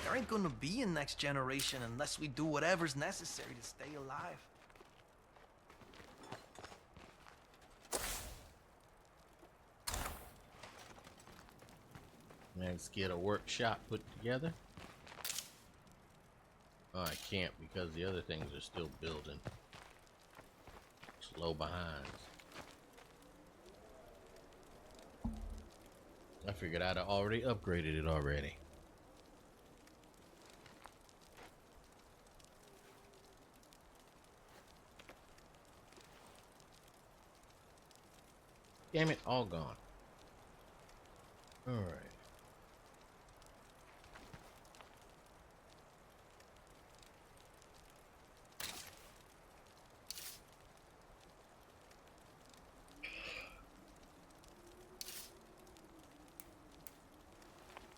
There ain't gonna be a next generation unless we do whatever's necessary to stay alive. Let's get a workshop put together. Oh, I can't because the other things are still building. Slow behind. I figured I'd have already upgraded it already. Damn it, all gone. All right.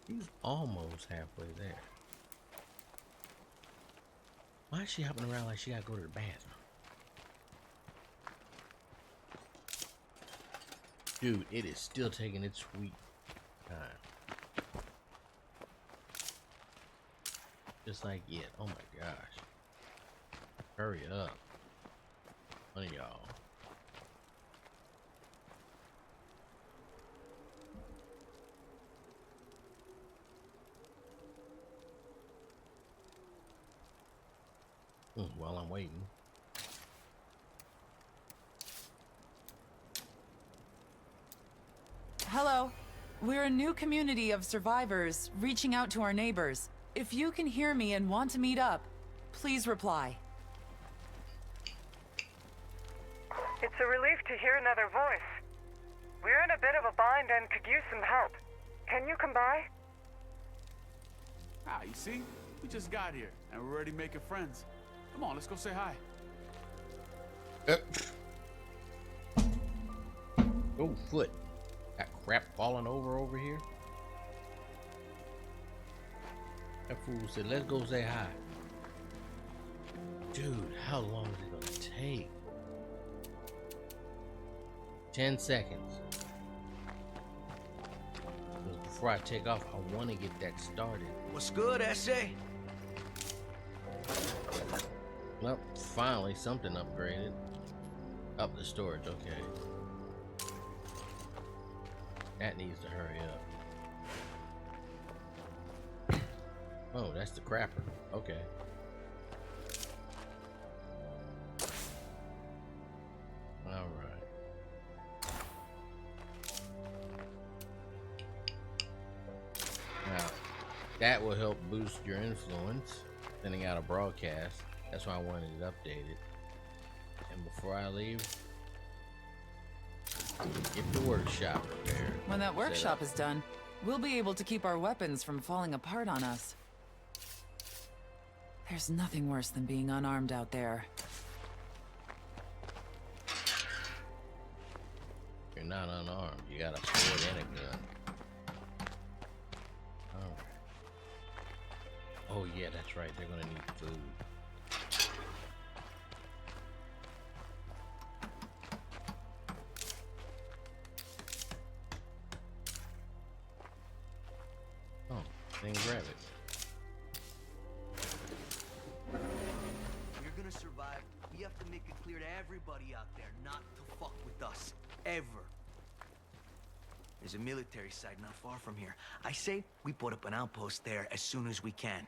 He's almost halfway there. Why is she hopping around like she gotta go to the bathroom? Dude, it is still taking its sweet time. Just like it. Oh my gosh. Hurry up. One of y'all. While I'm waiting. Hello. We're a new community of survivors reaching out to our neighbors. If you can hear me and want to meet up, please reply. It's a relief to hear another voice. We're in a bit of a bind and could use some help. Can you come by? Ah, you see? We just got here, and we're already making friends. Come on, let's go say hi. Oh, foot. Got crap falling over here. That fool said, let's go say hi. Dude, how long is it gonna take? 10 seconds. Because before I take off, I want to get that started. What's good, S.A.? Well, finally something upgraded. Up the storage, okay. That needs to hurry up. Oh, that's the crapper. Okay. Alright. Now, that will help boost your influence, sending out a broadcast. That's why I wanted it updated. And before I leave, get the workshop repaired. When that workshop is done, we'll be able to keep our weapons from falling apart on us. There's nothing worse than being unarmed out there. You're not unarmed. You got a sword and a gun. Alright. Oh yeah, that's right. They're gonna need food. Oh, then grab it. If you're gonna survive, we have to make it clear to everybody out there not to fuck with us. Ever. There's a military site not far from here. I say we put up an outpost there as soon as we can.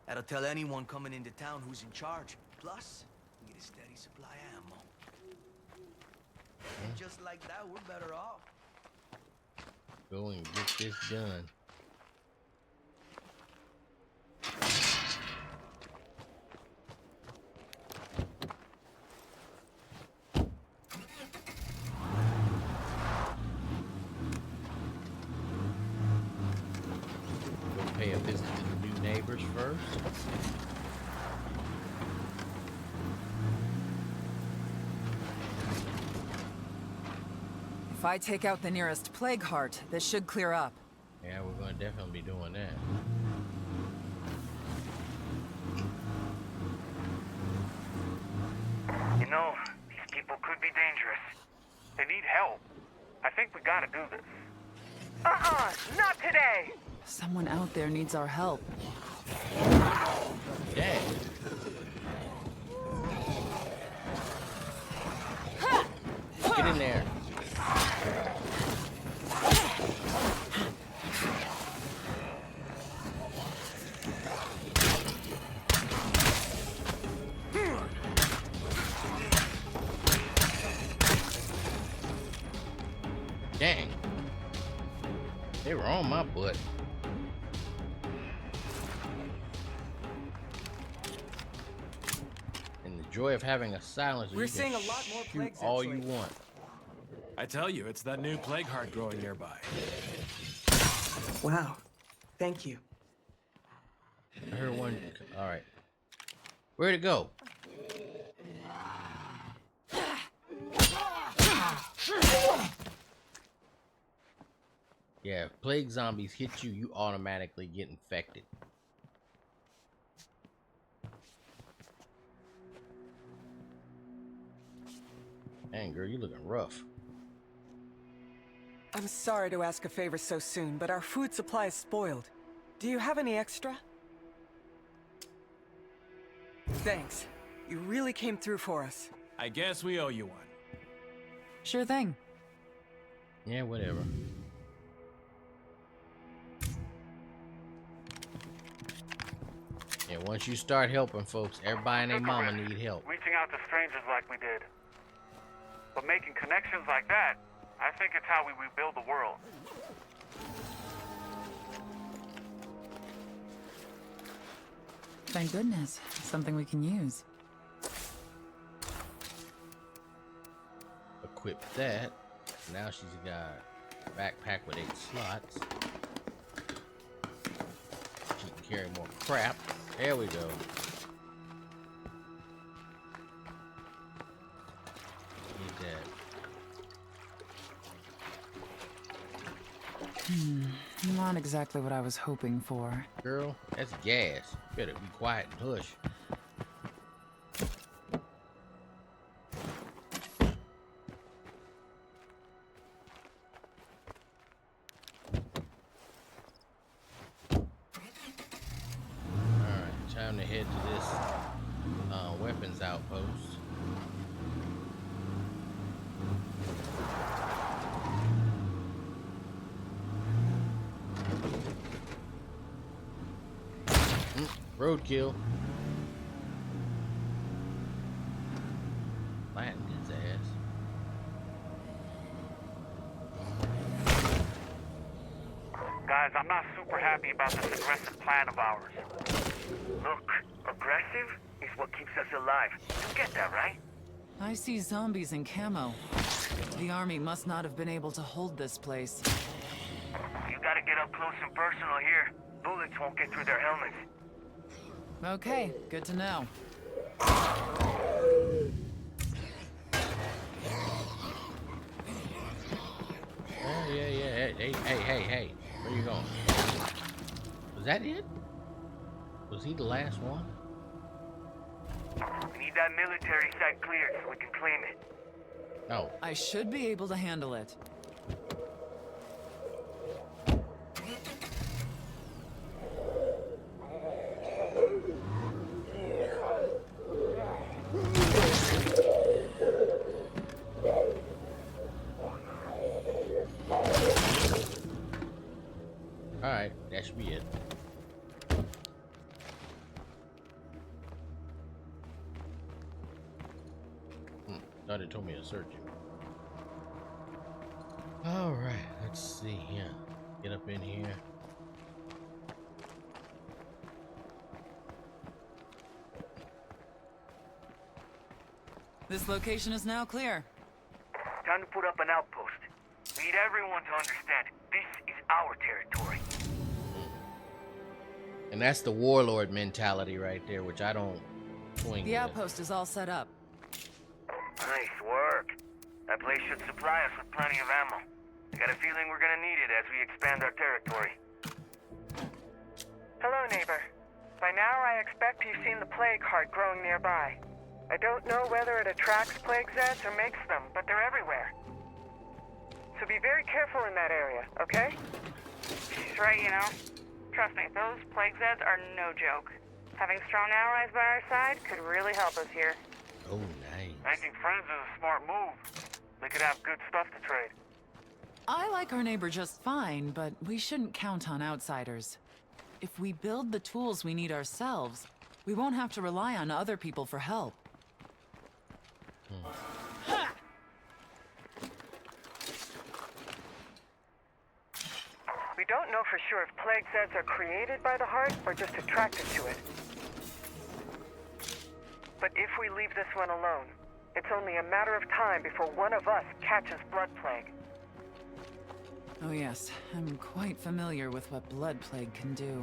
That'll tell anyone coming into town who's in charge. Plus, we get a steady supply of ammo. And just like that, we're better off. Go and get this done. Go pay a visit to the new neighbors first. If I take out the nearest plague heart, this should clear up. Yeah, we're going to definitely be doing that. You know, these people could be dangerous. They need help. I think we gotta do this. Not today! Someone out there needs our help. Dang. Get in there. Dang. They were on my butt. And the joy of having a silencer, We're you can seeing a lot more shoot plagues all actually. you want. I tell you, it's that new plague heart growing nearby. Wow. Thank you. I heard one. All right. Where'd it go? Yeah, if plague zombies hit you, you automatically get infected. Dang, girl, you looking rough. I'm sorry to ask a favor so soon, but our food supply is spoiled. Do you have any extra? Thanks. You really came through for us. I guess we owe you one. Sure thing. Yeah, whatever. Yeah, once you start helping folks, everybody and their mama need help. Reaching out to strangers like we did. But making connections like that, I think it's how we rebuild the world. Thank goodness. Something we can use. Equip that. Now she's got Backpack with 8 slots. She can carry more crap. There we go. Need that. Not exactly what I was hoping for. Girl, that's gas. Better be quiet and hush. Alright, time to head to this weapons outpost. Roadkill. Flattened his ass. Guys, I'm not super happy about this aggressive plan of ours. Look, aggressive is what keeps us alive. You get that, right? I see zombies in camo. The army must not have been able to hold this place. You gotta get up close and personal here. Bullets won't get through their helmets. Okay, good to know. Oh, yeah. Hey. Where you going? Was that it? Was he the last one? We need that military site cleared so we can claim it. No. I should be able to handle it. Alright, that should be it. Thought it told me to search it. Alright, let's see here. Get up in here. This location is now clear. Time to put up an outpost. We need everyone to understand this is our territory. And that's the warlord mentality right there, which I don't swing The with. outpost is all set up. Nice work. That place should supply us with plenty of ammo. I got a feeling we're gonna need it as we expand our territory. Hello, neighbor. By now, I expect you've seen the plague heart growing nearby. I don't know whether it attracts plague Zeds or makes them, but they're everywhere. So be very careful in that area, okay? She's right, you know. Trust me, those plague Zeds are no joke. Having strong allies by our side could really help us here. Oh, nice. Making friends is a smart move. They could have good stuff to trade. I like our neighbor just fine, but we shouldn't count on outsiders. If we build the tools we need ourselves, we won't have to rely on other people for help. We don't know for sure if plague Zeds are created by the heart or just attracted to it. But if we leave this one alone, it's only a matter of time before one of us catches blood plague. Oh yes, I'm quite familiar with what blood plague can do.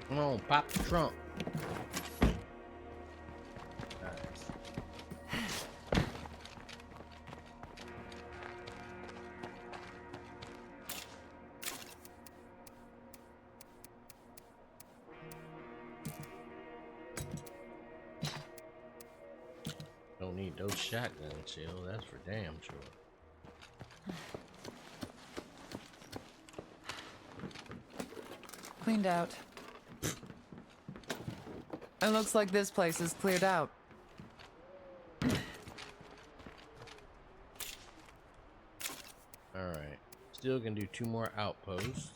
Come on, pop the trunk. Don't need those shotgun shells, that's for damn sure. Cleaned out. It looks like this place is cleared out. Alright. Still gonna do 2 more outposts.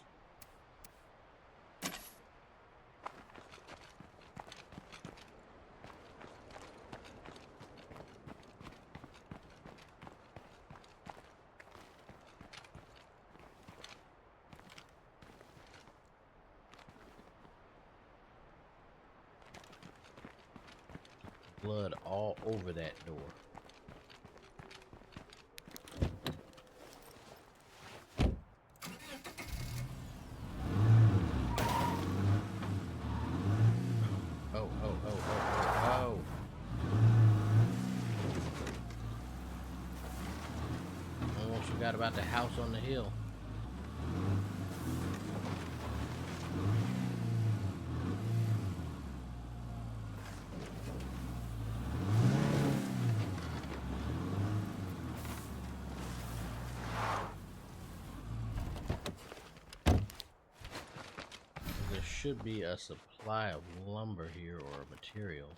blood all over that door. Oh, oh, oh, oh, oh, oh. Almost forgot about the house on the hill. There should be a supply of lumber here or materials.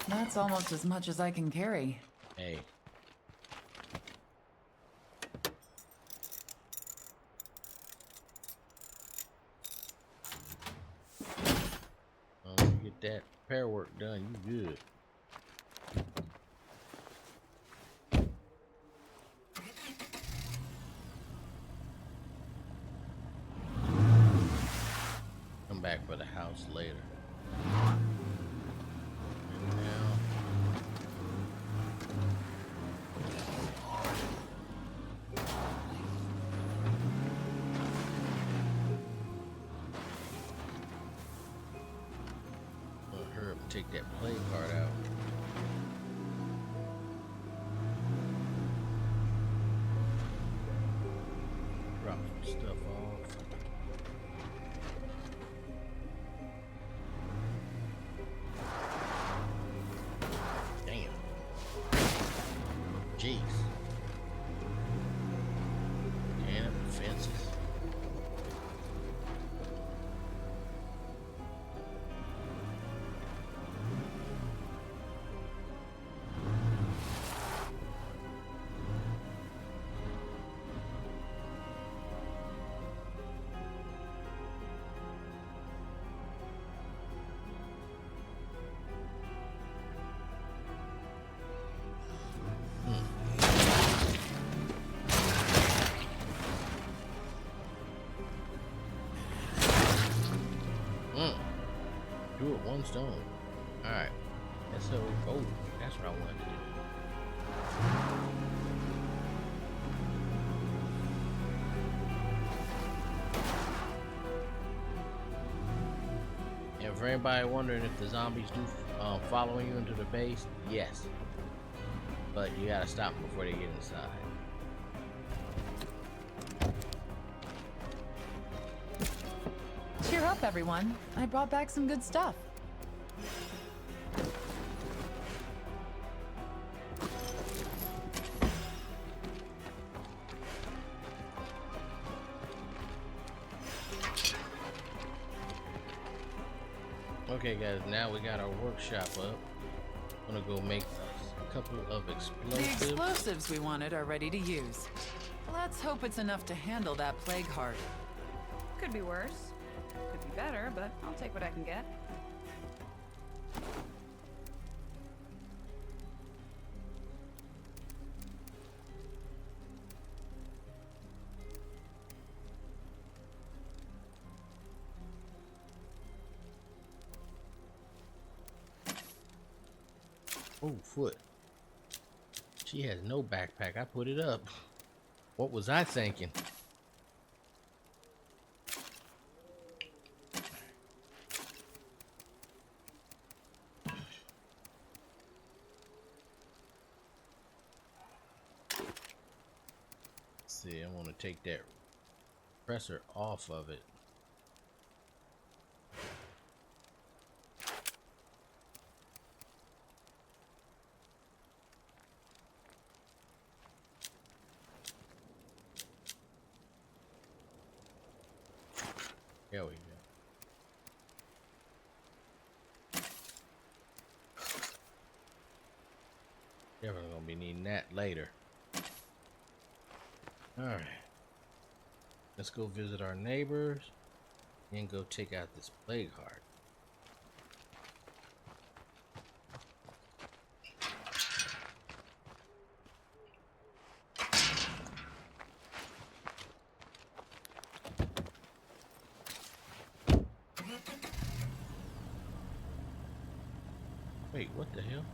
That's almost as much as I can carry. Hey. You get that repair work done, you good. Come back for the house later. And now, hurry up and take that play card out. Drop some stuff off. Damn. Jeez. And up the fences. Do it one stone. Alright. That's so. Oh, that's what I wanted to do. And for anybody wondering if the zombies do following you into the base, yes. But you gotta stop them before they get inside. Cheer up, everyone. I brought back some good stuff. Okay guys, now we got our workshop up. I'm gonna go make a couple of The explosives. explosives we wanted are ready to use. Let's hope it's enough to handle that plague heart. Could be worse. Could be better, but I'll take what I can get. Oh, foot. She has no backpack. I put it up. What was I thinking? Let's see, I want to take that compressor off of it. There we go. Definitely gonna be needing that later. All right. Let's go visit our neighbors and go take out this plague heart. Wait, what the hell?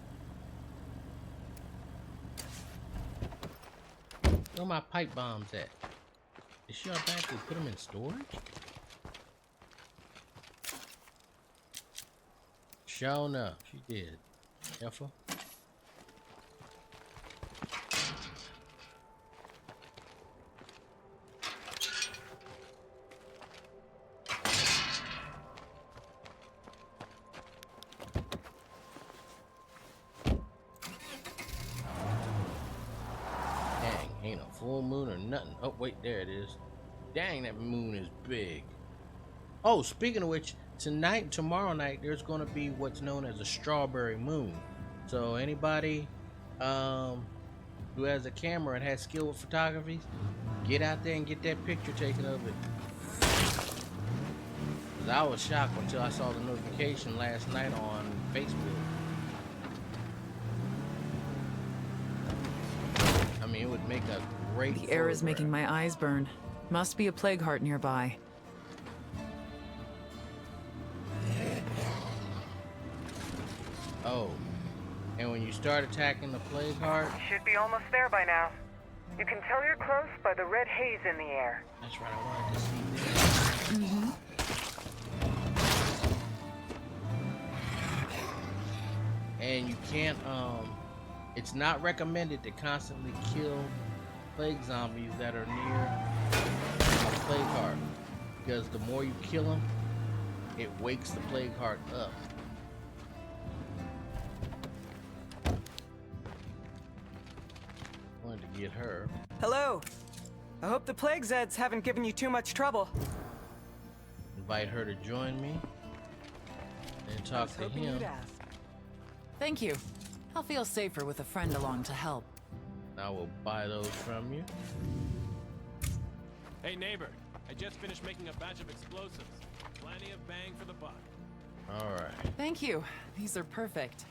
Where my pipe bombs at? Did she automatically put them in storage? Sure enough, she did. Careful. Ain't a full moon or nothing. Oh, wait, there it is. Dang, that moon is big. Oh, speaking of which, tonight and tomorrow night, there's going to be what's known as a strawberry moon. So anybody who has a camera and has skill with photography, get out there and get that picture taken of it. 'Cause I was shocked until I saw the notification last night on Facebook. I mean, it would make a great The air is photograph. making my eyes burn. Must be a plague heart nearby. Oh, and when you start attacking the plague heart, Should be almost there by now. You can tell you're close by the red haze in the air. that's right, I wanted to see this. And you can't, it's not recommended to constantly kill plague zombies that are near a plague heart, because the more you kill them, it wakes the plague heart up. Wanted to get her. Hello. I hope the plague Zeds haven't given you too much trouble. Invite her to join me and talk to him. Thank you. I'll feel safer with a friend along to help. I will buy those from you. Hey, neighbor. I just finished making a batch of explosives. Plenty of bang for the buck. Alright. Thank you. These are perfect.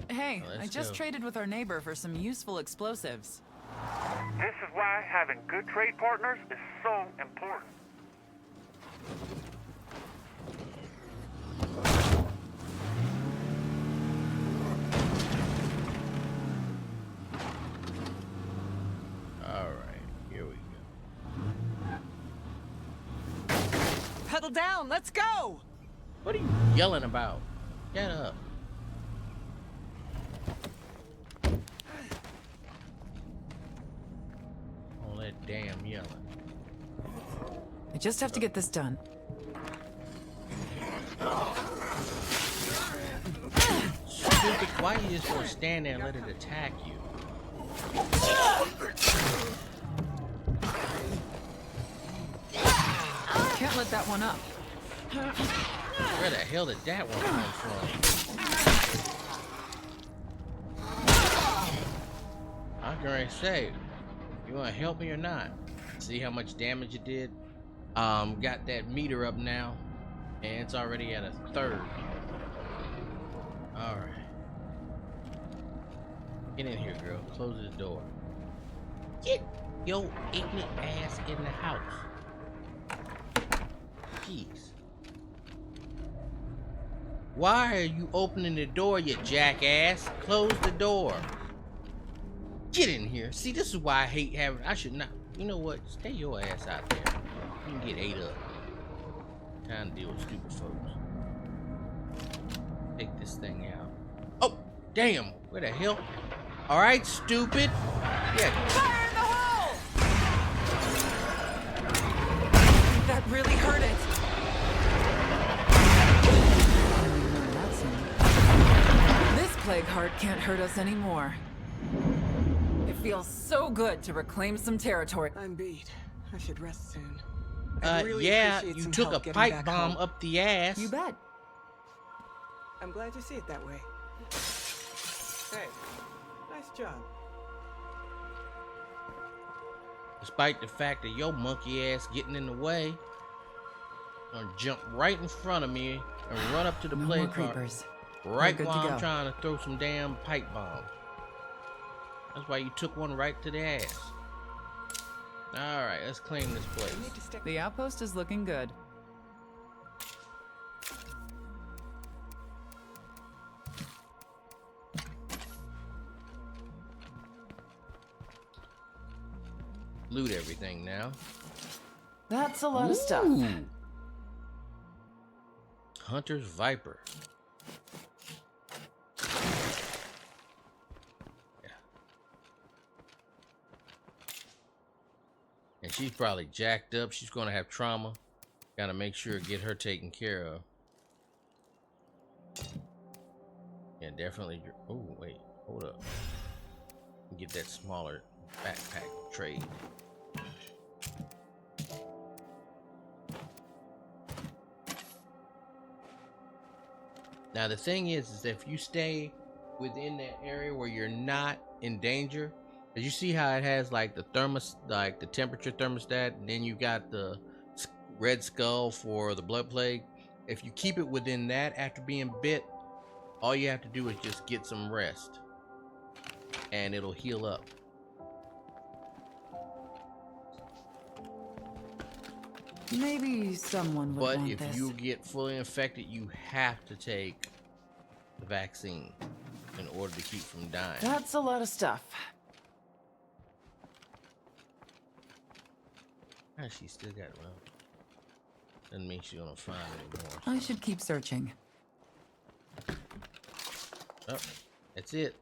Hey, Let's I just go. traded with our neighbor for some useful explosives. This is why having good trade partners is so important. Alright, here we go. Pedal down, let's go! What are you yelling about? Get up. All that damn yelling. I just have to get this done. Stupid, why you just gonna stand there and let it attack you? Can't let that one up. Where the hell did that one come from? I can already say, you wanna help me or not? See how much damage it did? Got that meter up now, and it's already at a third. Alright. Get in here, girl. Close this door. Get your ignorant ass in the house. Jeez. Why are you opening the door, you jackass? Close the door. Get in here. See, this is why I hate having... I should not... You know what? Stay your ass out there. You can get ate up. Time to deal with stupid folks. Take this thing out. Oh, damn. Where the hell? Alright, stupid. Yeah. Fire in the hole! That really hurt it. This plague heart can't hurt us anymore. It feels so good to reclaim some territory. I'm beat. I should rest soon. Yeah, you took a pipe bomb up the ass. You bet. I'm glad you see it that way. Hey, nice job. Despite the fact that your monkey ass getting in the way. Gonna jump right in front of me and run up to the No play more card. creepers. Right We're good while to I'm go. trying to throw some damn pipe bombs. That's why you took one right to the ass. Alright, let's clean this place. The outpost is looking good. Loot everything now. That's a lot of stuff. Hunter's Viper. Yeah. And she's probably jacked up. She's gonna have trauma. Gotta make sure to get her taken care of. Yeah, definitely. Oh, wait. Hold up. Get that smaller backpack trade. Now the thing is if you stay within that area where you're not in danger, as you see how it has like the like the temperature thermostat, and then you got the red skull for the blood plague. If you keep it within that after being bit, all you have to do is just get some rest, and it'll heal up. Maybe someone would But want if this. you get fully infected, you have to take the vaccine in order to keep from dying. That's a lot of stuff. Ah, she still got it. Well, doesn't mean she's gonna find it anymore. I should keep searching. Oh, that's it.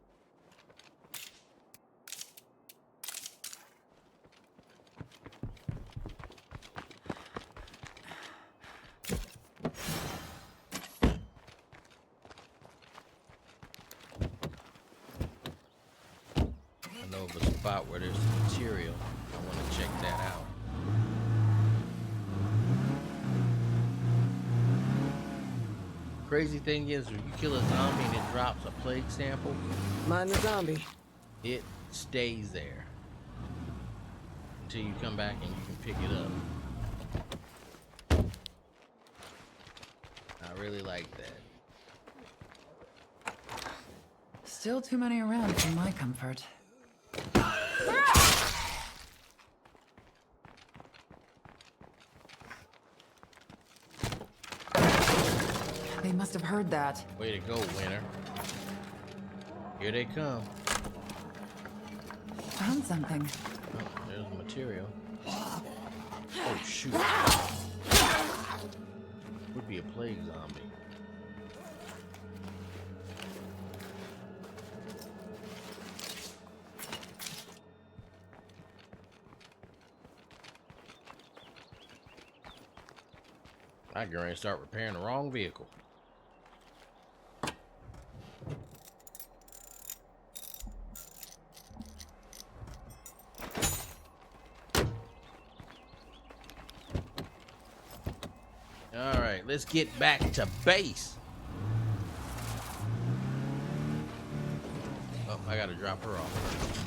I know of a spot where there's material. I want to check that out. Crazy thing is, when you kill a zombie and it drops a plague sample, Mind the zombie. it stays there until you come back and you can pick it up. I really like that. Still too many around for my comfort. They must have heard that. Way to go, winner. Here they come. Found something. Oh, there's the material. Oh, shoot. Would be a plague zombie. I can already start repairing the wrong vehicle. All right, let's get back to base. Oh, I gotta drop her off.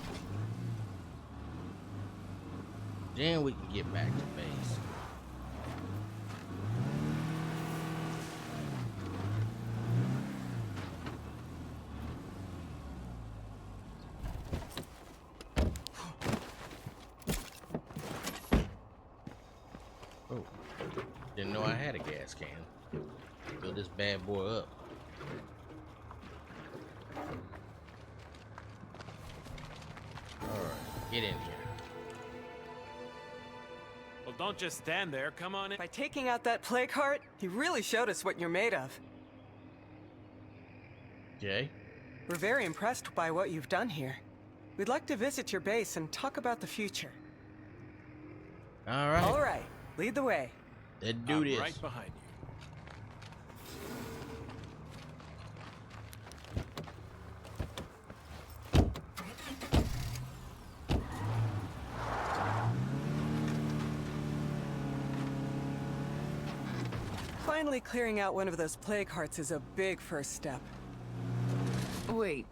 Then we can get back to base. Oh, didn't know I had a gas can. Fill this bad boy up. Alright, get in here. Well, don't just stand there. Come on in. By taking out that plague heart, you really showed us what you're made of. Jay? We're very impressed by what you've done here. We'd like to visit your base and talk about the future. Alright. All right, lead the way. Let's do I'm this. right behind you. Finally clearing out one of those plague hearts is a big first step. Wait,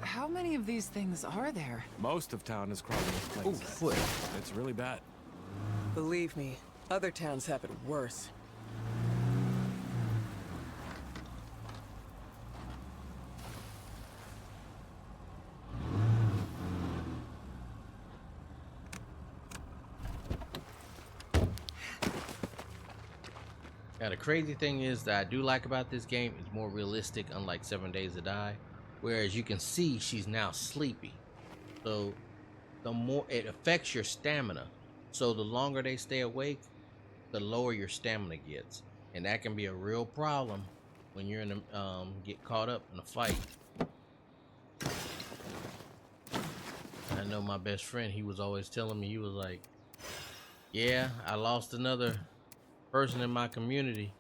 How many of these things are there? Most of town is crawling with plague Oh, zeds. foot. It's really bad. Believe me, other towns have it worse. Now the crazy thing is that I do like about this game is more realistic, unlike 7 Days to Die, whereas you can see she's now sleepy. So the more it affects your stamina. So the longer they stay awake, the lower your stamina gets, and that can be a real problem when you're in the get caught up in a fight. I know my best friend, he was always telling me, he was like, yeah, I lost another person in my community.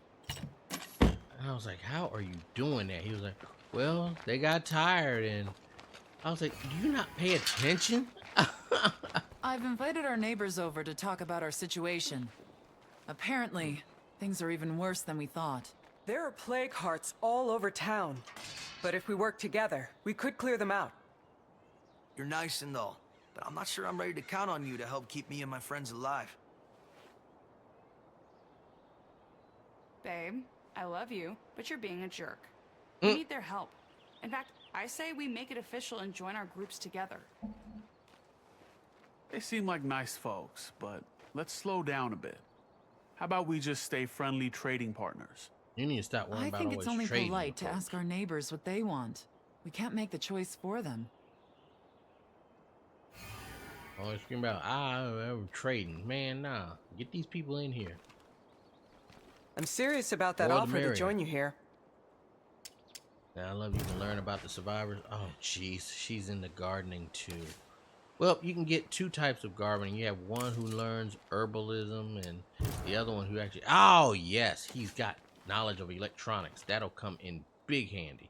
And I was like, how are you doing that? He was like, well, they got tired. And I was like, do you not pay attention? I've invited our neighbors over to talk about our situation. Apparently, things are even worse than we thought. There are plague hearts all over town. But if we work together, we could clear them out. You're nice and all, but I'm not sure I'm ready to count on you to help keep me and my friends alive. Babe, I love you, but you're being a jerk. We need their help. In fact, I say we make it official and join our groups together. They seem like nice folks, but let's slow down a bit. How about we just stay friendly trading partners? You need to stop worrying I about think always it's only trading polite to with ask our neighbors what they want. We can't make the choice for them. always scream about I'm trading. Man, nah. Get these people in here. I'm serious about that More the offer to merrier. join you here. Now I love you can learn about the survivors. Oh jeez, she's into gardening too. Well, you can get two types of gardening. You have one who learns herbalism and the other one who actually, oh yes, he's got knowledge of electronics. That'll come in big handy.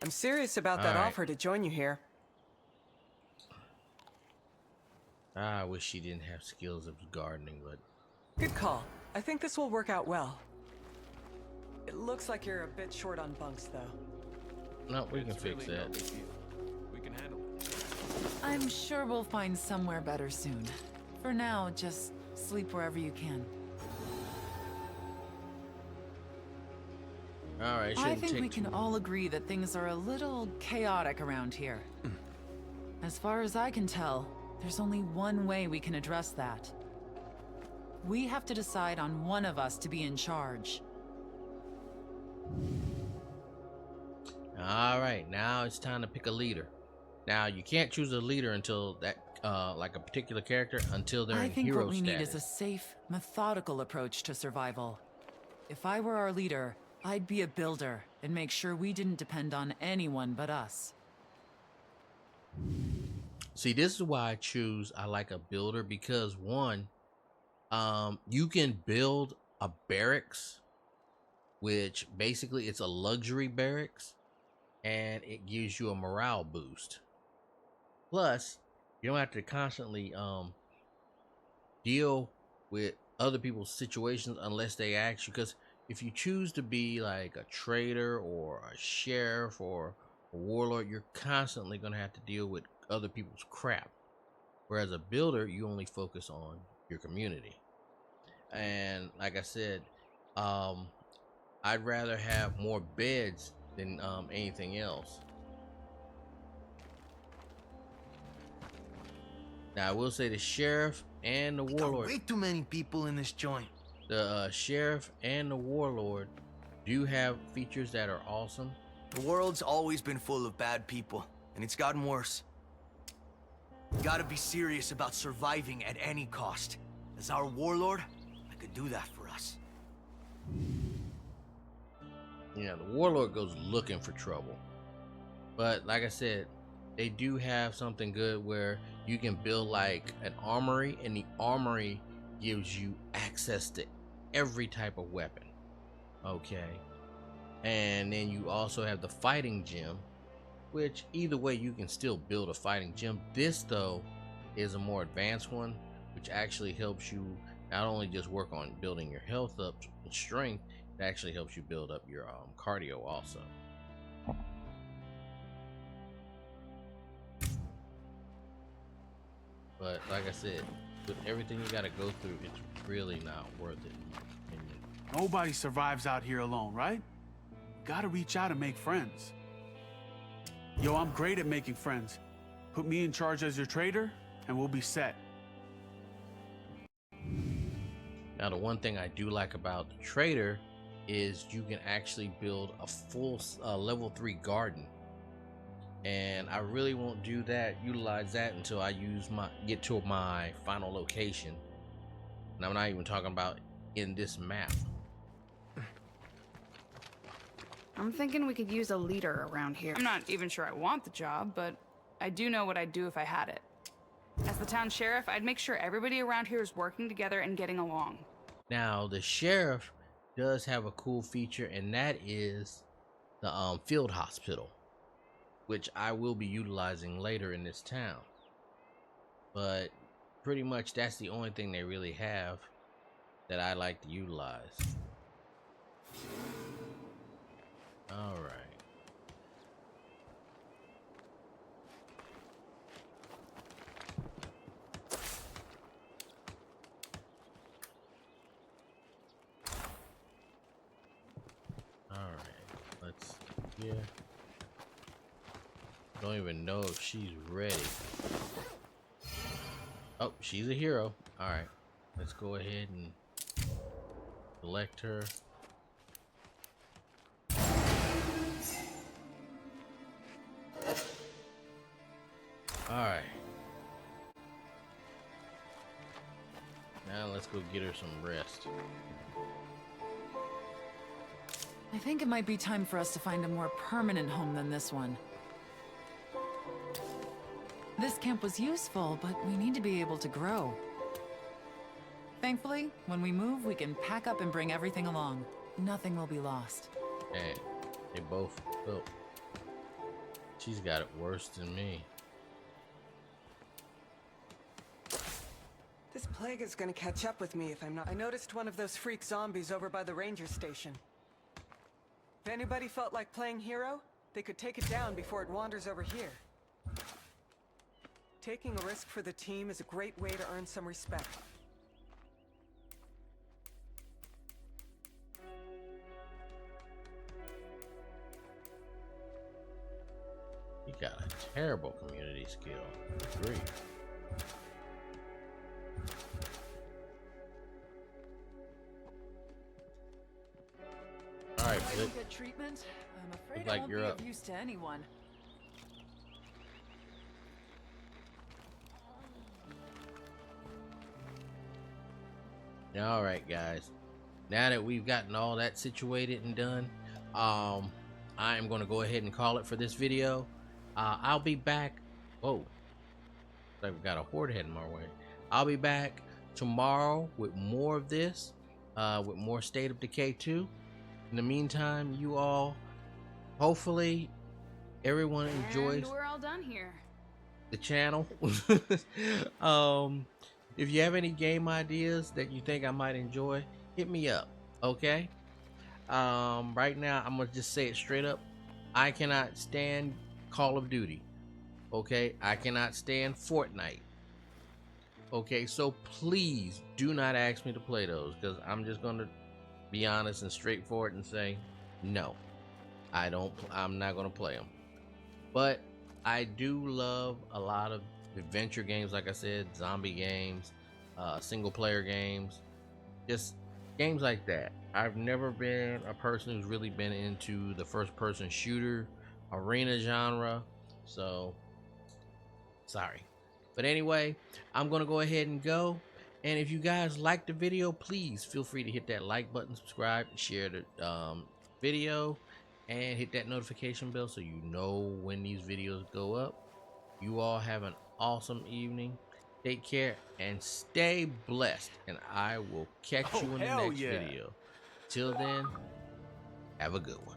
I'm serious about that All right. offer to join you here. I wish she didn't have skills of gardening, but Good call. I think this will work out well. It looks like you're a bit short on bunks, though. no, we can It's fix really no that. big deal. We can handle it. I'm sure we'll find somewhere better soon. For now, just sleep wherever you can. All right, I shouldn't think take we too can all agree that things are a little chaotic around here. As far as I can tell, there's only one way we can address that. We have to decide on one of us to be in charge. All right, now it's time to pick a leader. Now you can't choose a leader until that, like a particular character, until they're I in think hero what we status. need is a safe, methodical approach to survival. If I were our leader, I'd be a builder and make sure we didn't depend on anyone but us. See, this is why I like a builder, because one, you can build a barracks, which basically it's a luxury barracks, and it gives you a morale boost. Plus, you don't have to constantly deal with other people's situations unless they ask you. Because if you choose to be like a trader or a sheriff or a warlord, you're constantly going to have to deal with other people's crap. Whereas a builder, you only focus on your community. And like I said, I'd rather have more beds than anything else. Now I will say the sheriff and the Got warlord, way too many people in this joint. the sheriff and the warlord do have features that are awesome. The world's always been full of bad people, and it's gotten worse. You gotta be serious about surviving at any cost. As our warlord, I could do that for us. Yeah, the warlord goes looking for trouble. But like I said, they do have something good where you can build like an armory, and the armory gives you access to every type of weapon. Okay. And then you also have the fighting gym, which either way you can still build a fighting gym. This though is a more advanced one, which actually helps you not only just work on building your health up and strength, it actually helps you build up your cardio also. But like I said, with everything you gotta go through, it's really not worth it. Nobody survives out here alone, right? Gotta reach out and make friends. Yo, I'm great at making friends. Put me in charge as your trader, and we'll be set. Now, the one thing I do like about the trader is you can actually build a full level 3 garden. And I really won't utilize that until I get to my final location. And I'm not even talking about in this map. I'm thinking we could use a leader around here. I'm not even sure I want the job, but I do know what I'd do if I had it. As the town sheriff, I'd make sure everybody around here is working together and getting along. Now, the sheriff does have a cool feature, and that is the field hospital, which I will be utilizing later in this town. But pretty much that's the only thing they really have that I like to utilize. All right. Yeah. Don't even know if she's ready. Oh, she's a hero. All right. Let's go ahead and select her. All right. Now let's go get her some rest. I think it might be time for us to find a more permanent home than this one. This camp was useful, but we need to be able to grow. Thankfully, when we move, we can pack up and bring everything along. Nothing will be lost. Hey, they both built. She's got it worse than me. This plague is gonna catch up with me if I'm not. I noticed one of those freak zombies over by the ranger station. If anybody felt like playing hero, they could take it down before it wanders over here. Taking a risk for the team is a great way to earn some respect. You got a terrible community skill. Great. All right, If I don't get treatment, I'm afraid Looks like I won't you're be up. of use to anyone. All right, guys. Now that we've gotten all that situated and done, I am going to go ahead and call it for this video. I'll be back. Whoa, I've got a horde heading my way. I'll be back tomorrow with more of this, with more State of Decay 2. In the meantime, you all, hopefully, everyone enjoys. And we're all done here. The channel. If you have any game ideas that you think I might enjoy, hit me up. Okay. Right now, I'm gonna just say it straight up. I cannot stand Call of Duty. Okay, I cannot stand Fortnite. Okay, so please do not ask me to play those, because I'm just gonna be honest and straightforward and say no. I'm not gonna play them. But I do love a lot of adventure games, like I said, zombie games, single player games, just games like that. I've never been a person who's really been into the first person shooter arena genre, so sorry. But anyway, I'm gonna go ahead and go. And if you guys like the video, please feel free to hit that like button, subscribe, share the video, and hit that notification bell so you know when these videos go up. You all have an awesome evening. Take care and stay blessed, and I will catch you in the next video. Till then, have a good one.